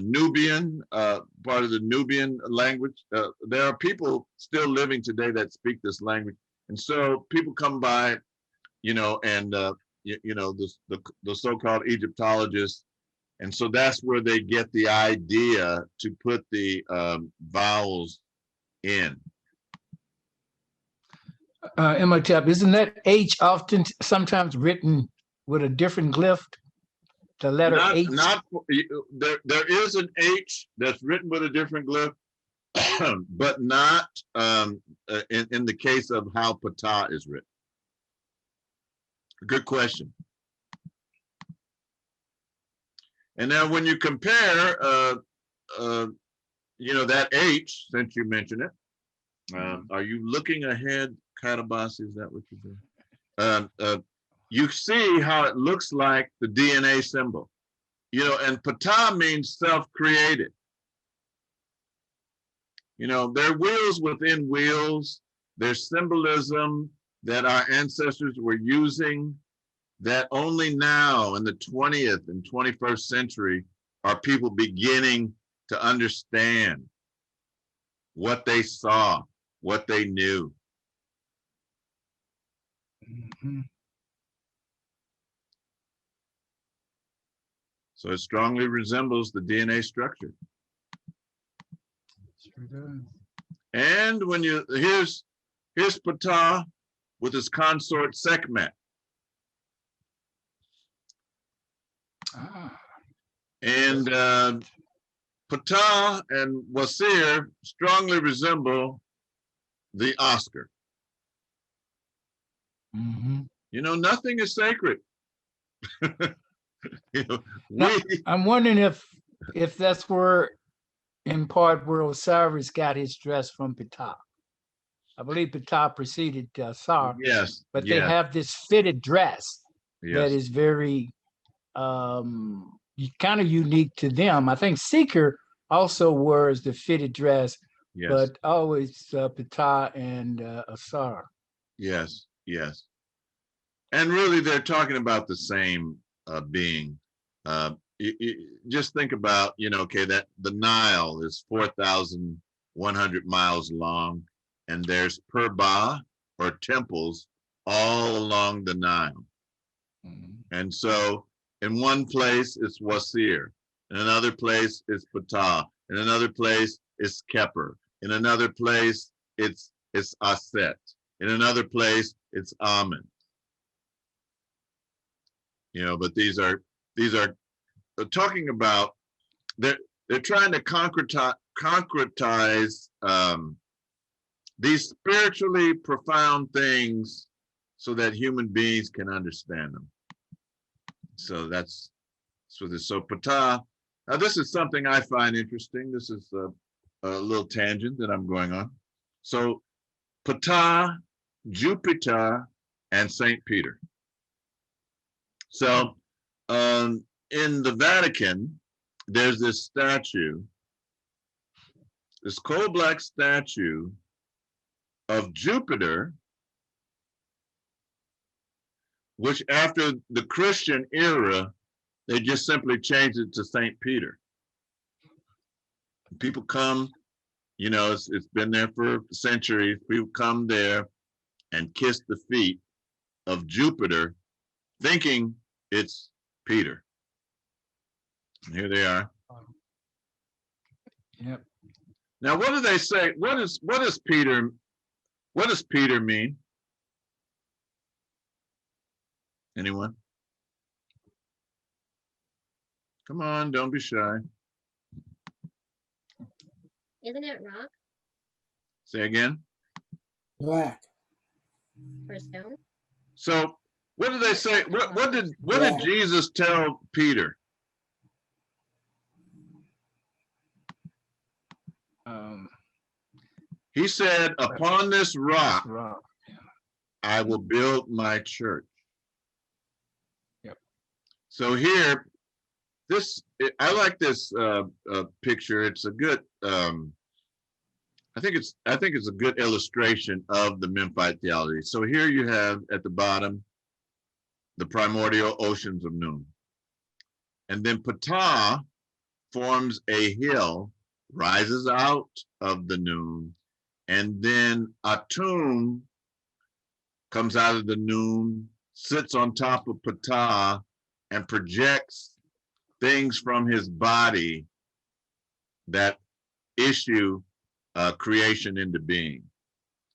Nubian, part of the Nubian language. There are people still living today that speak this language. And so people come by, you know, and, you know, the so-called Egyptologists. And so that's where they get the idea to put the vowels in. Imhotep, isn't that H often sometimes written with a different glyph? The letter H? There is an H that's written with a different glyph, but not in the case of how Ptah is written. Good question. And now when you compare, you know, that H, since you mentioned it, are you looking ahead, Katabasi? Is that what you're doing? You see how it looks like the DNA symbol, you know, and Ptah means self-created. You know, there are wheels within wheels. There's symbolism that our ancestors were using that only now in the 20th and 21st century are people beginning to understand what they saw, what they knew. Mm-hmm. So it strongly resembles the DNA structure. Sure does. And when you, here's Ptah with his consort Sekhmet. Ah. And Ptah and Wasir strongly resemble the Oscar. Mm-hmm. You know, nothing is sacred. You know, Now, I'm wondering if that's where, in part, where Osiris got his dress from Ptah. I believe Ptah preceded Sar, yes, but they have this fitted dress that yes, is very kind of unique to them. I think Seeker also wears the fitted dress, yes, but always Ptah and Asar. yes, yes. And really, they're talking about the same being. Just think about, you know, okay, that the Nile is 4,100 miles long, and there's Perba or temples all along the Nile. Mm-hmm. And so in one place it's Wasir, in another place it's Ptah, in another place it's Keper, in another place it's Aset, in another place it's Amen. You know, but these are talking about, they're trying to concretize these spiritually profound things so that human beings can understand them. So that's this. So Ptah. Now this is something I find interesting. This is a little tangent that I'm going on. So Ptah, Jupiter, and Saint Peter. So in the Vatican, there's this statue, this coal black statue of Jupiter, which after the Christian era, they just simply changed it to Saint Peter. People come, you know, it's been there for centuries. People come there and kiss the feet of Jupiter, thinking it's Peter. And here they are. Yep. Now, what do they say? What is Peter? What does Peter mean? Anyone? Come on, don't be shy. Isn't it rock Say again. Black. or stone? So, what do they say? What did Jesus tell Peter? He said, "Upon this rock, I will build my church." Yep. So here, I like this picture. It's a good. I think it's a good illustration of the Memphite theology. So here you have at the bottom the primordial oceans of Nun, and then Ptah forms a hill, rises out of the Nun, and then Atum comes out of the Nun, sits on top of Ptah, and projects things from his body that issue creation into being.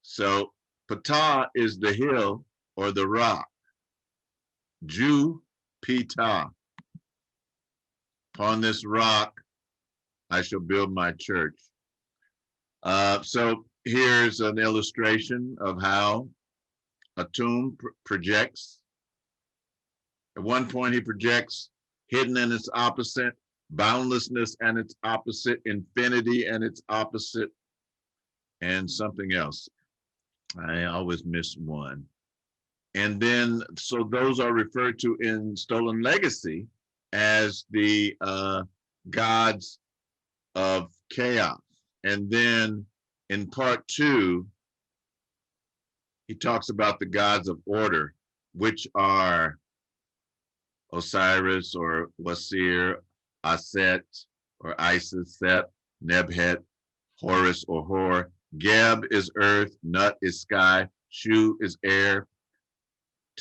So Ptah is the hill or the rock. Ju-Ptah. Upon this rock, I shall build my church. So here's an illustration of how Atum projects. At one point, he projects hidden and its opposite, boundlessness and its opposite, infinity and its opposite, and something else. I always miss one. And then, so those are referred to in Stolen Legacy as the gods of chaos. And then in part 2, he talks about the gods of order, which are Osiris or Wasir, Aset or Isis, Set, Nebhet, Horus or Hor. Geb is earth, Nut is sky, Shu is air,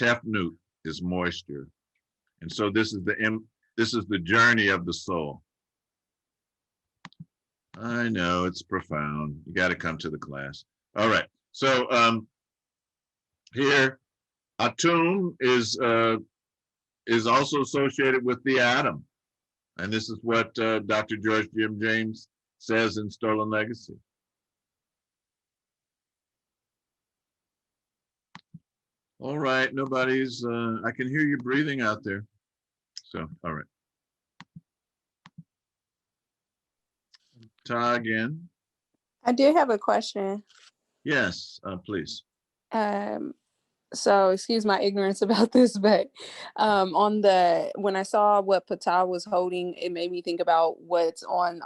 Tefnut is moisture. And so this is the journey of the soul. I know it's profound. You got to come to the class. All right. So here, Atum is also associated with the atom. And this is what Dr. George Jim James says in Stolen Legacy. All right, nobody's, I can hear you breathing out there. So, all right. Ta again. I did have a question. Yes, please. So excuse my ignorance about this, but when I saw what Ptah was holding, it made me think about what's on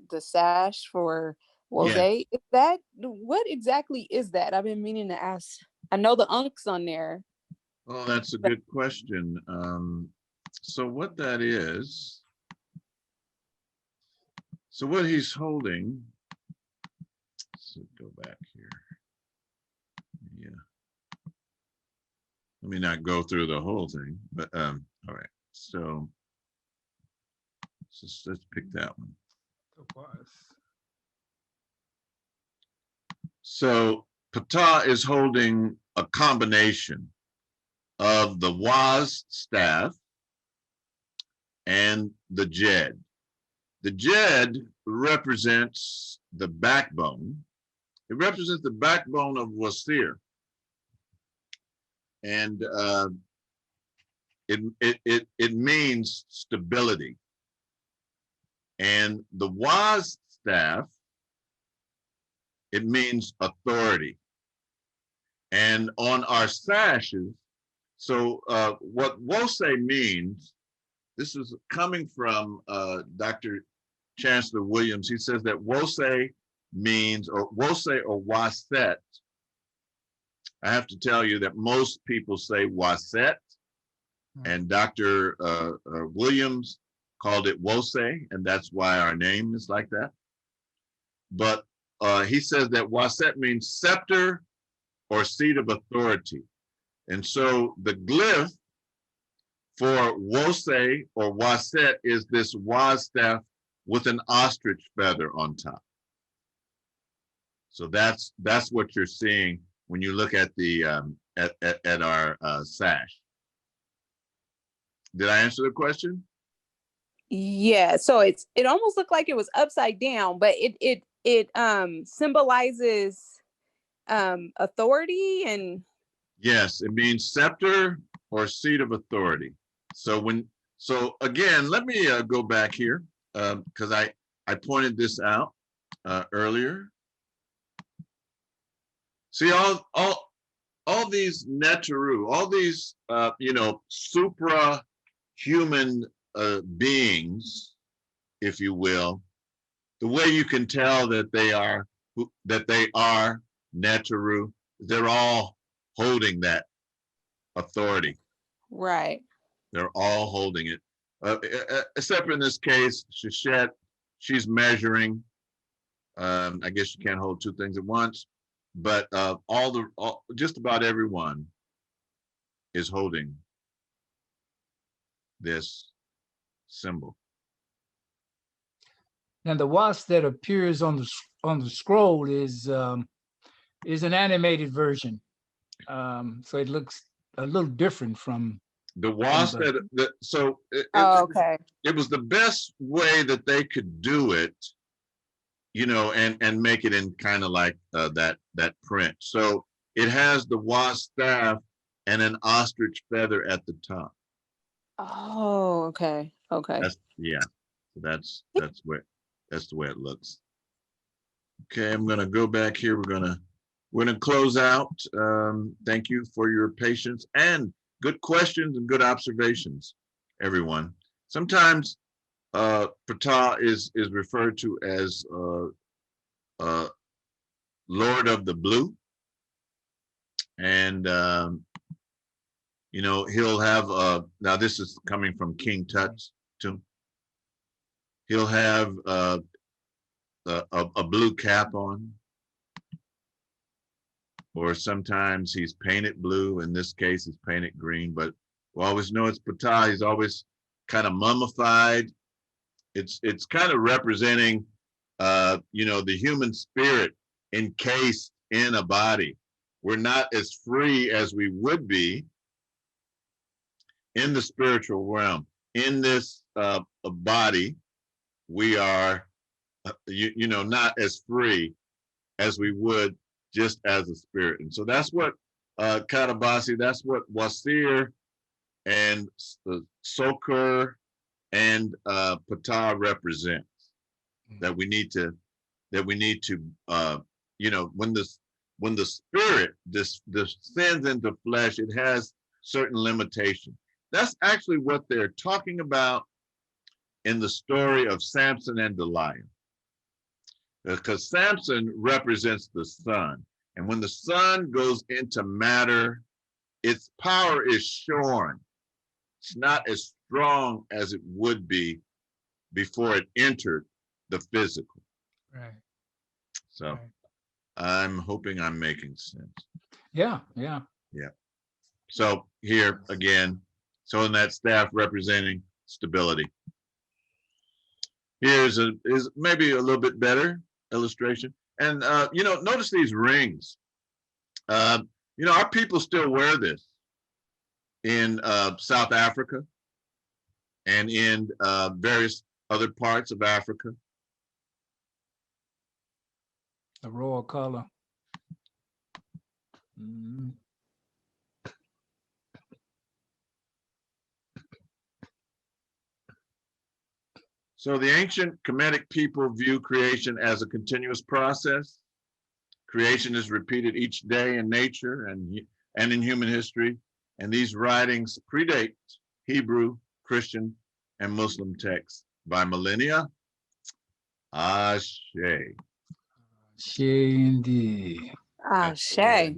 the sash for Wose. Yeah. Is that, what exactly is that? I've been meaning to ask. I know the unc's on there. Oh, that's a good question. So what that is, so what he's holding, let's go back here. Yeah. Let me not go through the whole thing, but all right. So let's pick that one. So Ptah is holding a combination of the Waz staff and the Jed. The Jed represents the backbone. It represents the backbone of Wasir. And it means stability. And the Waz staff, it means authority. And on our sashes, so what Wose means, this is coming from Dr. Chancellor Williams. He says that Wose means, or Wose or Waset. I have to tell you that most people say Waset, and Dr. Williams called it Wose, and that's why our name is like that. But he says that Waset means scepter or seat of authority. And so the glyph for Wose or Waset is this Waz staff with an ostrich feather on top. So that's what you're seeing when you look at the at our sash. Did I answer the question? Yeah, so it almost looked like it was upside down, but it symbolizes authority and. Yes, it means scepter or seat of authority. So again, let me go back here because I pointed this out earlier. See, all these Neteru, all these supra-human beings, if you will, the way you can tell that they are Neteru, they're all holding that authority. Right. They're all holding it. Except in this case, Sheshet, she's measuring. I guess you can't hold two things at once, but just about everyone is holding this symbol. Now the wasp that appears on the scroll is an animated version, so it looks a little different from the wasp. Okay. It was the best way that they could do it, and make it in kind of like that print. So it has the wasp staff and an ostrich feather at the top. Oh, okay. That's the way it looks. Okay, I'm gonna go back here. We're gonna close out. Thank you for your patience and good questions and good observations, everyone. Sometimes Ptah is referred to as Lord of the Blue, and he'll have now this is coming from King Tut's tomb. He'll have a blue cap on, or sometimes he's painted blue. In this case, he's painted green, but we always know it's Ptah. He's always kind of mummified. It's kind of representing, the human spirit encased in a body. We're not as free as we would be in the spiritual realm. in this body, we are, you know, not as free as we would just as a spirit. And so that's what Katabasi, that's what Wasir and Sokur and Ptah represents. That we need to, you know, when the spirit descends into flesh, it has certain limitations. That's actually what they're talking about in the story of Samson and Delilah. Because Samson represents the sun. And when the sun goes into matter, its power is shorn. It's not as strong as it would be before it entered the physical. Right. So Right. I'm hoping I'm making sense. Yeah, yeah. Yeah. So here again, so in that staff representing stability. Here's is maybe a little bit better illustration. And you know, notice these rings. You know, our people still wear this in South Africa and in various other parts of Africa. The royal color. Mm-hmm. So the ancient Kemetic people view creation as a continuous process. Creation is repeated each day in nature and in human history. And these writings predate Hebrew, Christian, and Muslim texts by millennia. Ashe. Ashe indeed. Shay.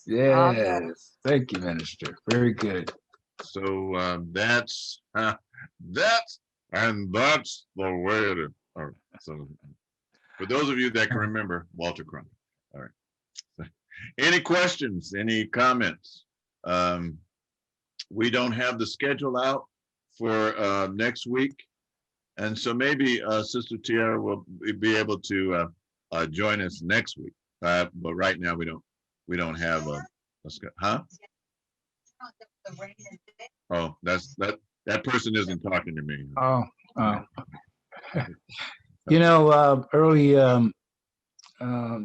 Yes. Thank you, Minister. Very good. So that's and that's the way it is. So for those of you that can remember Walter Cronkite. All right. Any questions? Any comments? We don't have the schedule out for next week, and so maybe Sister Tiara will be able to join us next week. But right now we don't have a schedule. Huh? Oh, that person isn't talking to me. Oh. You know, early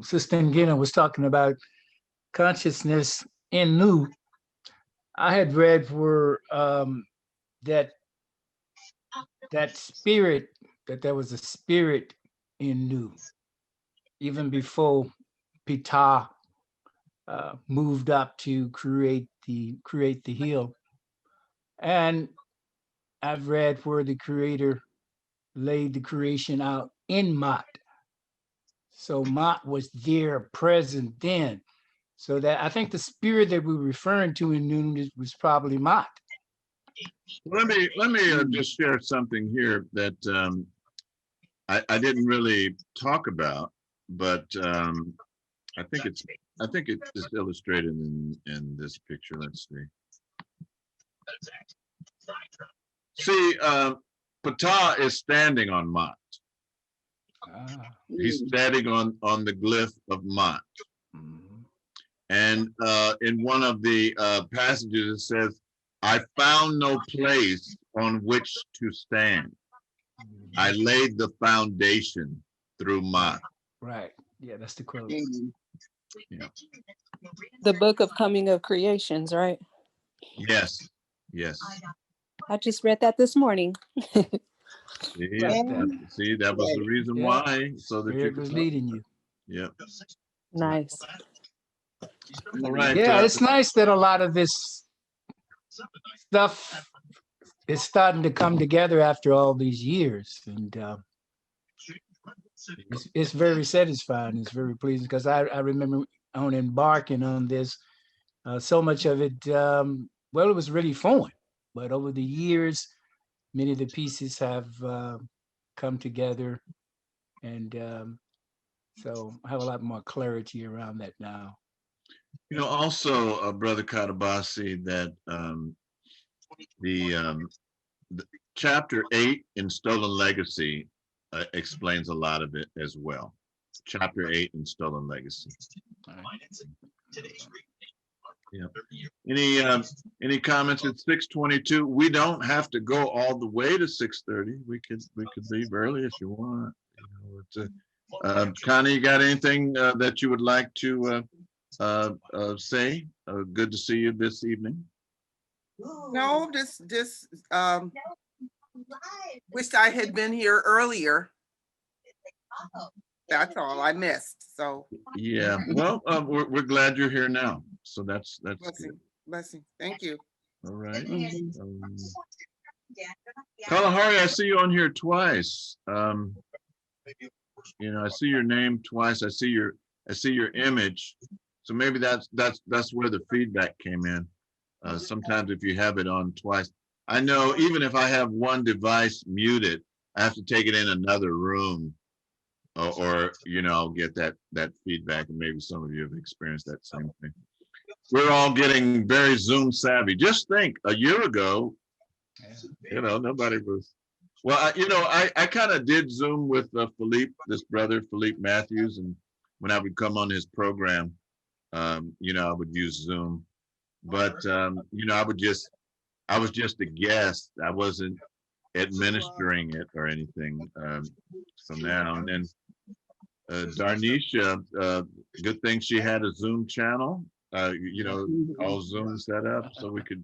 Sister Ngina was talking about consciousness in Nu. I had read where that spirit, that there was a spirit in Nu, even before Ptah moved up to create the hill. And I've read where the creator laid the creation out in Ma'at. So Ma'at was there, present then. So that I think the spirit that we're referring to in Nu was probably Ma'at. Let me just share something here that I didn't really talk about, but I think it is illustrated in this picture. Let's see. See, Ptah is standing on Ma'at. He's standing on the glyph of Ma'at. And in one of the passages, it says, I found no place on which to stand. I laid the foundation through Ma'at. Right. Yeah, that's the quote. Yeah. The book of coming of creations, right? Yes. Yes. I just read that this morning. See, that was the reason why. So that Spirit was leading you. Yeah. Nice. All right. Yeah, it's nice that a lot of this stuff is starting to come together after all these years, and it's very satisfying. It's very pleasing because I remember on embarking on this, so much of it, well, it was really fun, but over the years, many of the pieces have come together, and so I have a lot more clarity around that now. You know, also, Brother Katabasi, that the chapter 8 in Stolen Legacy explains a lot of it as well. Chapter 8 in Stolen Legacy. Yeah. Any comments at 6:22? We don't have to go all the way to 6:30. We could leave early if you want. Connie, you got anything that you would like to say? Good to see you this evening. No, just wished I had been here earlier. That's all I missed. So yeah, well, we're glad you're here now. So that's blessing, good. blessing. Thank you. All right. Kalahari, I see you on here twice. You know, I see your name twice. I see your image. So maybe that's where the feedback came in. Sometimes if you have it on twice, I know even if I have one device muted, I have to take it in another room, or you know, I'll get that feedback. And maybe some of you have experienced that same thing. We're all getting very Zoom savvy. Just think, a year ago, you know, nobody was. Well, I kind of did Zoom with Philippe, this brother, Philippe Matthews, and when I would come on his program, you know, I would use Zoom, but you know, I was just a guest. I wasn't administering it or anything. So now and then, Darnisha, good thing she had a Zoom channel. You know, all Zoom set up so we could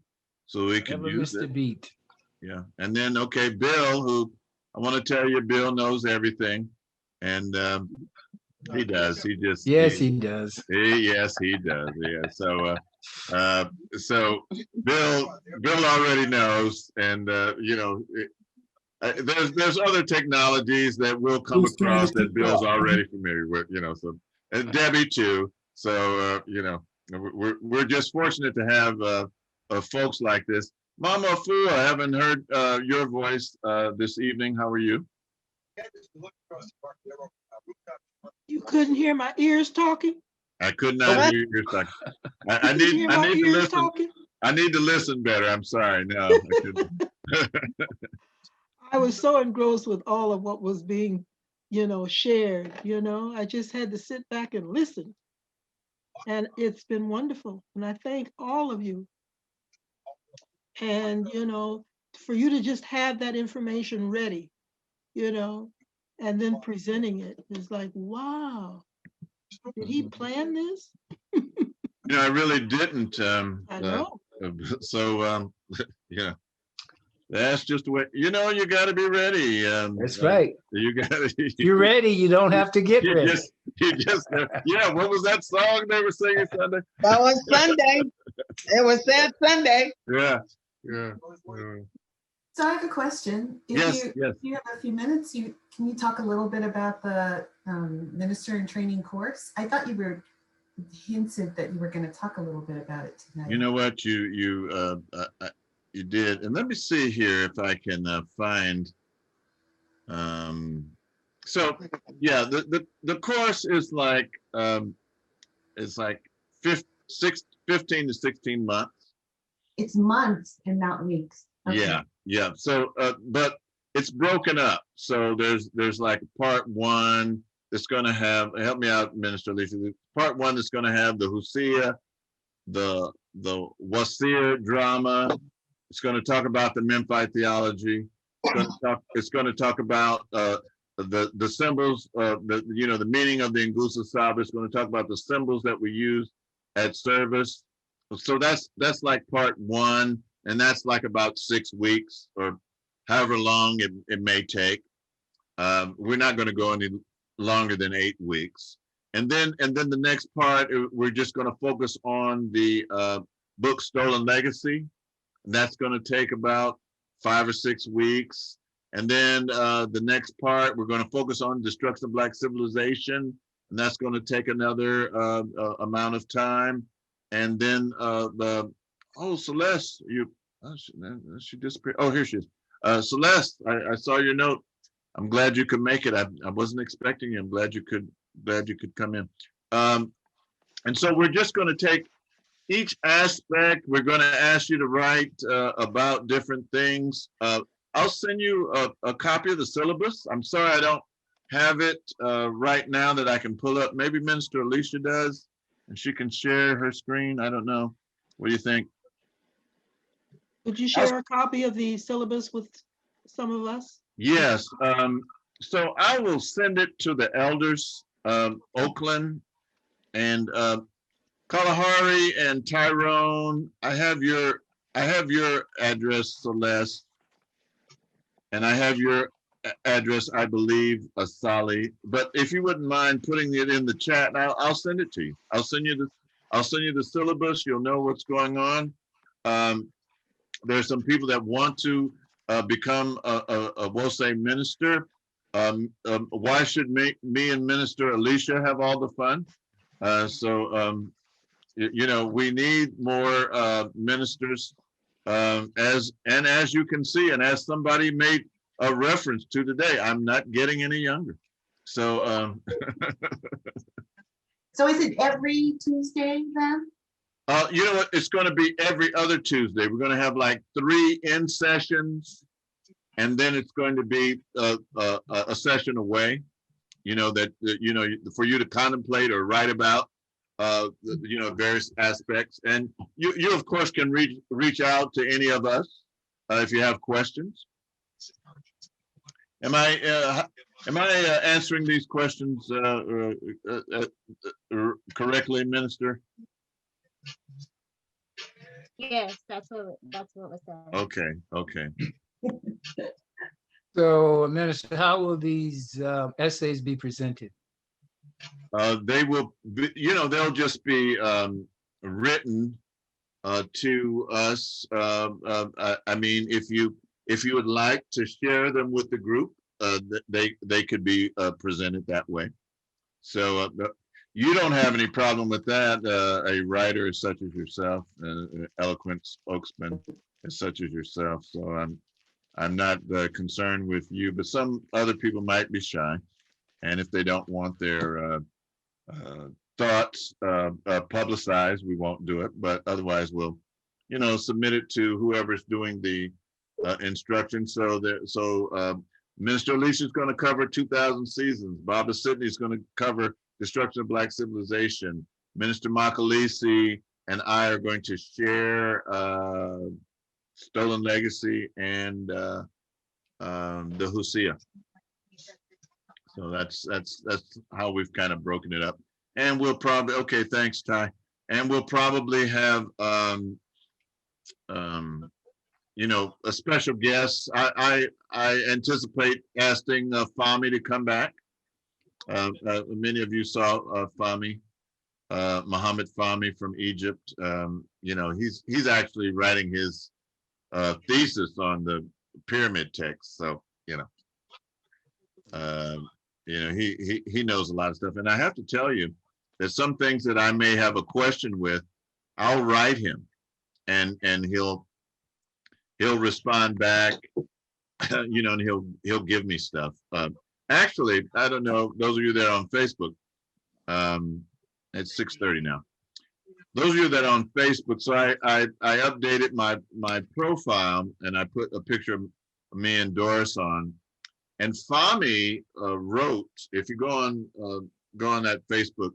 Never use missed a it. beat. Yeah, and then okay, Bill, who I want to tell you, Bill knows everything, and he does. He just Yes, he does. yes, he does. Yeah. So Bill already knows, and you know, there's other technologies that we'll come across that Bill's already familiar with. You know, so and Debbie too. So you know, we're just fortunate to have folks like this. Mama Fu, I haven't heard your voice this evening. How are you? You couldn't hear my ears talking? I could not hear your talking. I need to listen. Talking? I need to listen better. I'm sorry. No, I couldn't. I was so engrossed with all of what was being, you know, shared. You know, I just had to sit back and listen. And it's been wonderful. And I thank all of you. And, you know, for you to just have that information ready, you know, and then presenting it is like, wow, did he plan this? No, I really didn't. I know. So, yeah, that's just the way, you know, you got to be ready. That's right. You got to. You're ready. You don't have to get ready. Yeah. What was that song they were singing Sunday? That was Sunday. It was that Sunday. Yeah. So I have a question. If you have a few minutes, can you talk a little bit about the minister in training course? I thought you were hinted that you were going to talk a little bit about it tonight. You know what, you did, and let me see here if I can find. So yeah, the course is like 15 to 16 months. It's months and not weeks. Okay. Yeah. So, but it's broken up. So there's like part one that's going to have, help me out, Minister Alicia. Part one that's going to have the Husia, the Wasir drama. It's going to talk about the Memphite theology. It's going to talk about the symbols, the meaning of the Ngusa Saba. It's going to talk about the symbols that we use at service. So that's like part one, and that's like about 6 weeks or however long it may take. We're not going to go any longer than 8 weeks. And then the next part, we're just going to focus on the book Stolen Legacy. And that's going to take about 5 or 6 weeks. And then the next part, we're going to focus on Destruction of Black Civilization. And that's going to take another amount of time. And then Celeste, she disappeared. Oh, here she is. Celeste, I saw your note. I'm glad you could make it. I wasn't expecting you. I'm glad you could come in. And so we're just going to take each aspect. We're going to ask you to write about different things. I'll send you a copy of the syllabus. I'm sorry I don't have it right now that I can pull up. Maybe Minister Alicia does, and she can share her screen. I don't know. What do you think? Would you share a copy of the syllabus with some of us? Yes. So I will send it to the elders, Oakland and Kalahari and Tyrone. I have your address, Celeste, and I have your address, I believe, Asali. But if you wouldn't mind putting it in the chat, I'll send it to you. I'll send you the syllabus. You'll know what's going on. There's some people that want to become a Wose minister. Why should me and Minister Alicia have all the fun? We need more ministers. As you can see, and as somebody made a reference to today, I'm not getting any younger. So, So is it every Tuesday then? you know what? It's going to be every other Tuesday. We're going to have like 3 in sessions, and then it's going to be a session away. For you to contemplate or write about, various aspects. And you of course can reach out to any of us if you have questions. Am I answering these questions correctly, Minister? Yes, that's what was said. Okay. So, Minister, how will these essays be presented? They will be, they'll just be written to us. I mean, if you would like to share them with the group, they could be presented that way. So you don't have any problem with that. A writer such as yourself, eloquent spokesman such as yourself. So I'm not concerned with you, but some other people might be shy, and if they don't want their thoughts publicized, we won't do it. But otherwise, we'll, submit it to whoever's doing the instruction. So Minister Alicia is going to cover 2000 Seasons. Baba Sidney is going to cover Destruction of Black Civilization. Minister Makalisi and I are going to share Stolen Legacy and the Husia. So that's how we've kind of broken it up. And we'll probably, okay, thanks, Ty. And we'll probably have a special guest. I anticipate asking Fahmy to come back. Many of you saw Fahmy, Muhammad Fahmy from Egypt. He's actually writing his thesis on the pyramid text. So, he knows a lot of stuff. And I have to tell you that some things that I may have a question with, I'll write him and he'll respond back, and he'll give me stuff. Actually, I don't know, those of you that are on Facebook, it's 6:30 now. Those of you that are on Facebook, so I updated my profile and I put a picture of me and Doris on. And Fahmy wrote, if you go on that Facebook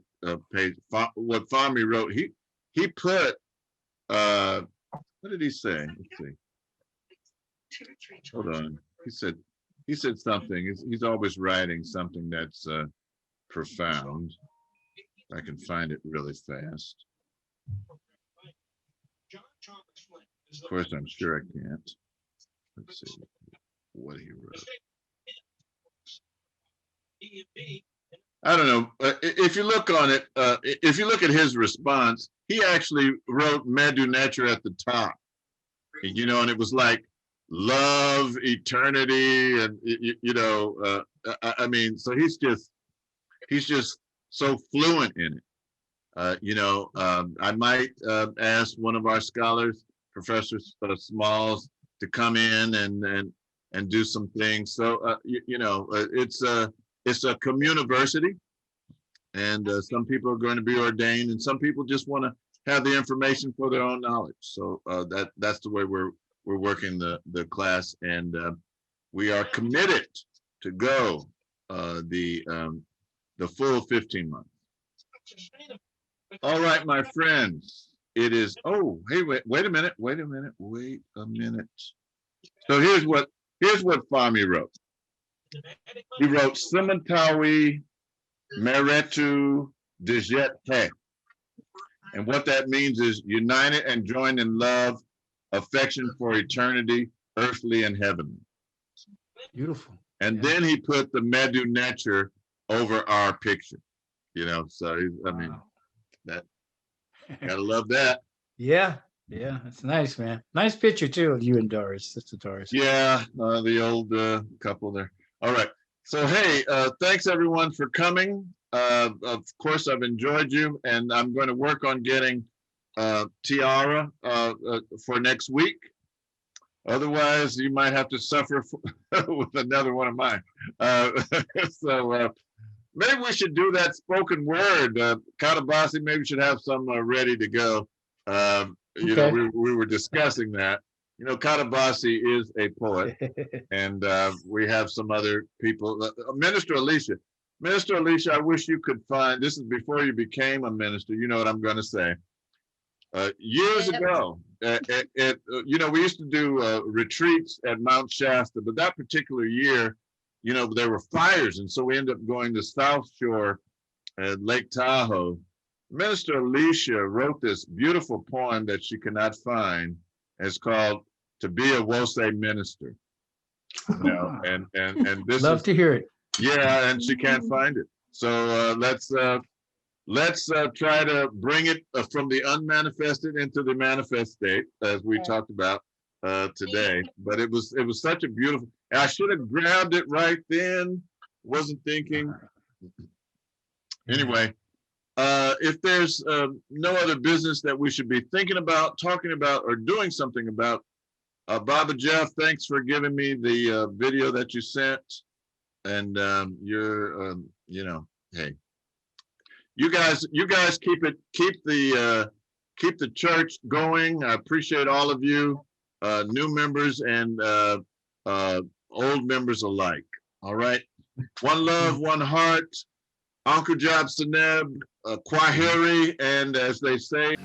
page, what Fahmy wrote, he put, what did he say? Let's see. Hold on. He said something. He's always writing something that's profound. I can find it really fast. Of course, I'm sure I can't. Let's see what he wrote. I don't know. If you look on it, if you look at his response, he actually wrote Medu Neter at the top, and it was like love, eternity, and I mean, so he's just so fluent in it. I might ask one of our scholars, Professor Smalls, to come in and do some things. So it's a communiversity, and some people are going to be ordained, and some people just want to have the information for their own knowledge. So that's the way we're working the class, and we are committed to go the full 15 months. All right, my friends. it is, oh, hey, wait a minute. So here's what Fahmy wrote. He wrote Simantawi Meretu Dijet He. And what that means is united and joined in love, affection for eternity, earthly and heavenly. Beautiful. And then he put the Medu Necher over our picture, so I mean, that, gotta love that. Yeah, it's nice, man. Nice picture too of you and Doris, Sister Doris. Yeah, the old couple there. All right. So, hey, thanks everyone for coming. Of course, I've enjoyed you, and I'm going to work on getting Tiara for next week. Otherwise, you might have to suffer with another one of mine. So maybe we should do that spoken word. Katabasi, maybe we should have some ready to go. We were discussing that. Katabasi is a poet, and we have some other people. Minister Alicia, I wish you could find, this is before you became a minister, you know what I'm going to say. Years ago, we used to do retreats at Mount Shasta, but that particular year, there were fires, and so we ended up going to South Shore at Lake Tahoe. Minister Alicia wrote this beautiful poem that she cannot find. It's called "To Be a Wose Minister." And this love to hear it. Yeah, and she can't find it. So let's try to bring it from the unmanifested into the manifest state, as we talked about today. But it was such a beautiful. I should have grabbed it right then. Wasn't thinking. Anyway, if there's no other business that we should be thinking about, talking about, or doing something about, Baba Jeff, thanks for giving me the video that you sent. And you're, hey, you guys keep the church going. I appreciate all of you, new members and old members alike. All right, one love, one heart. Uncle Job Seneb, Kwaheri, and as they say.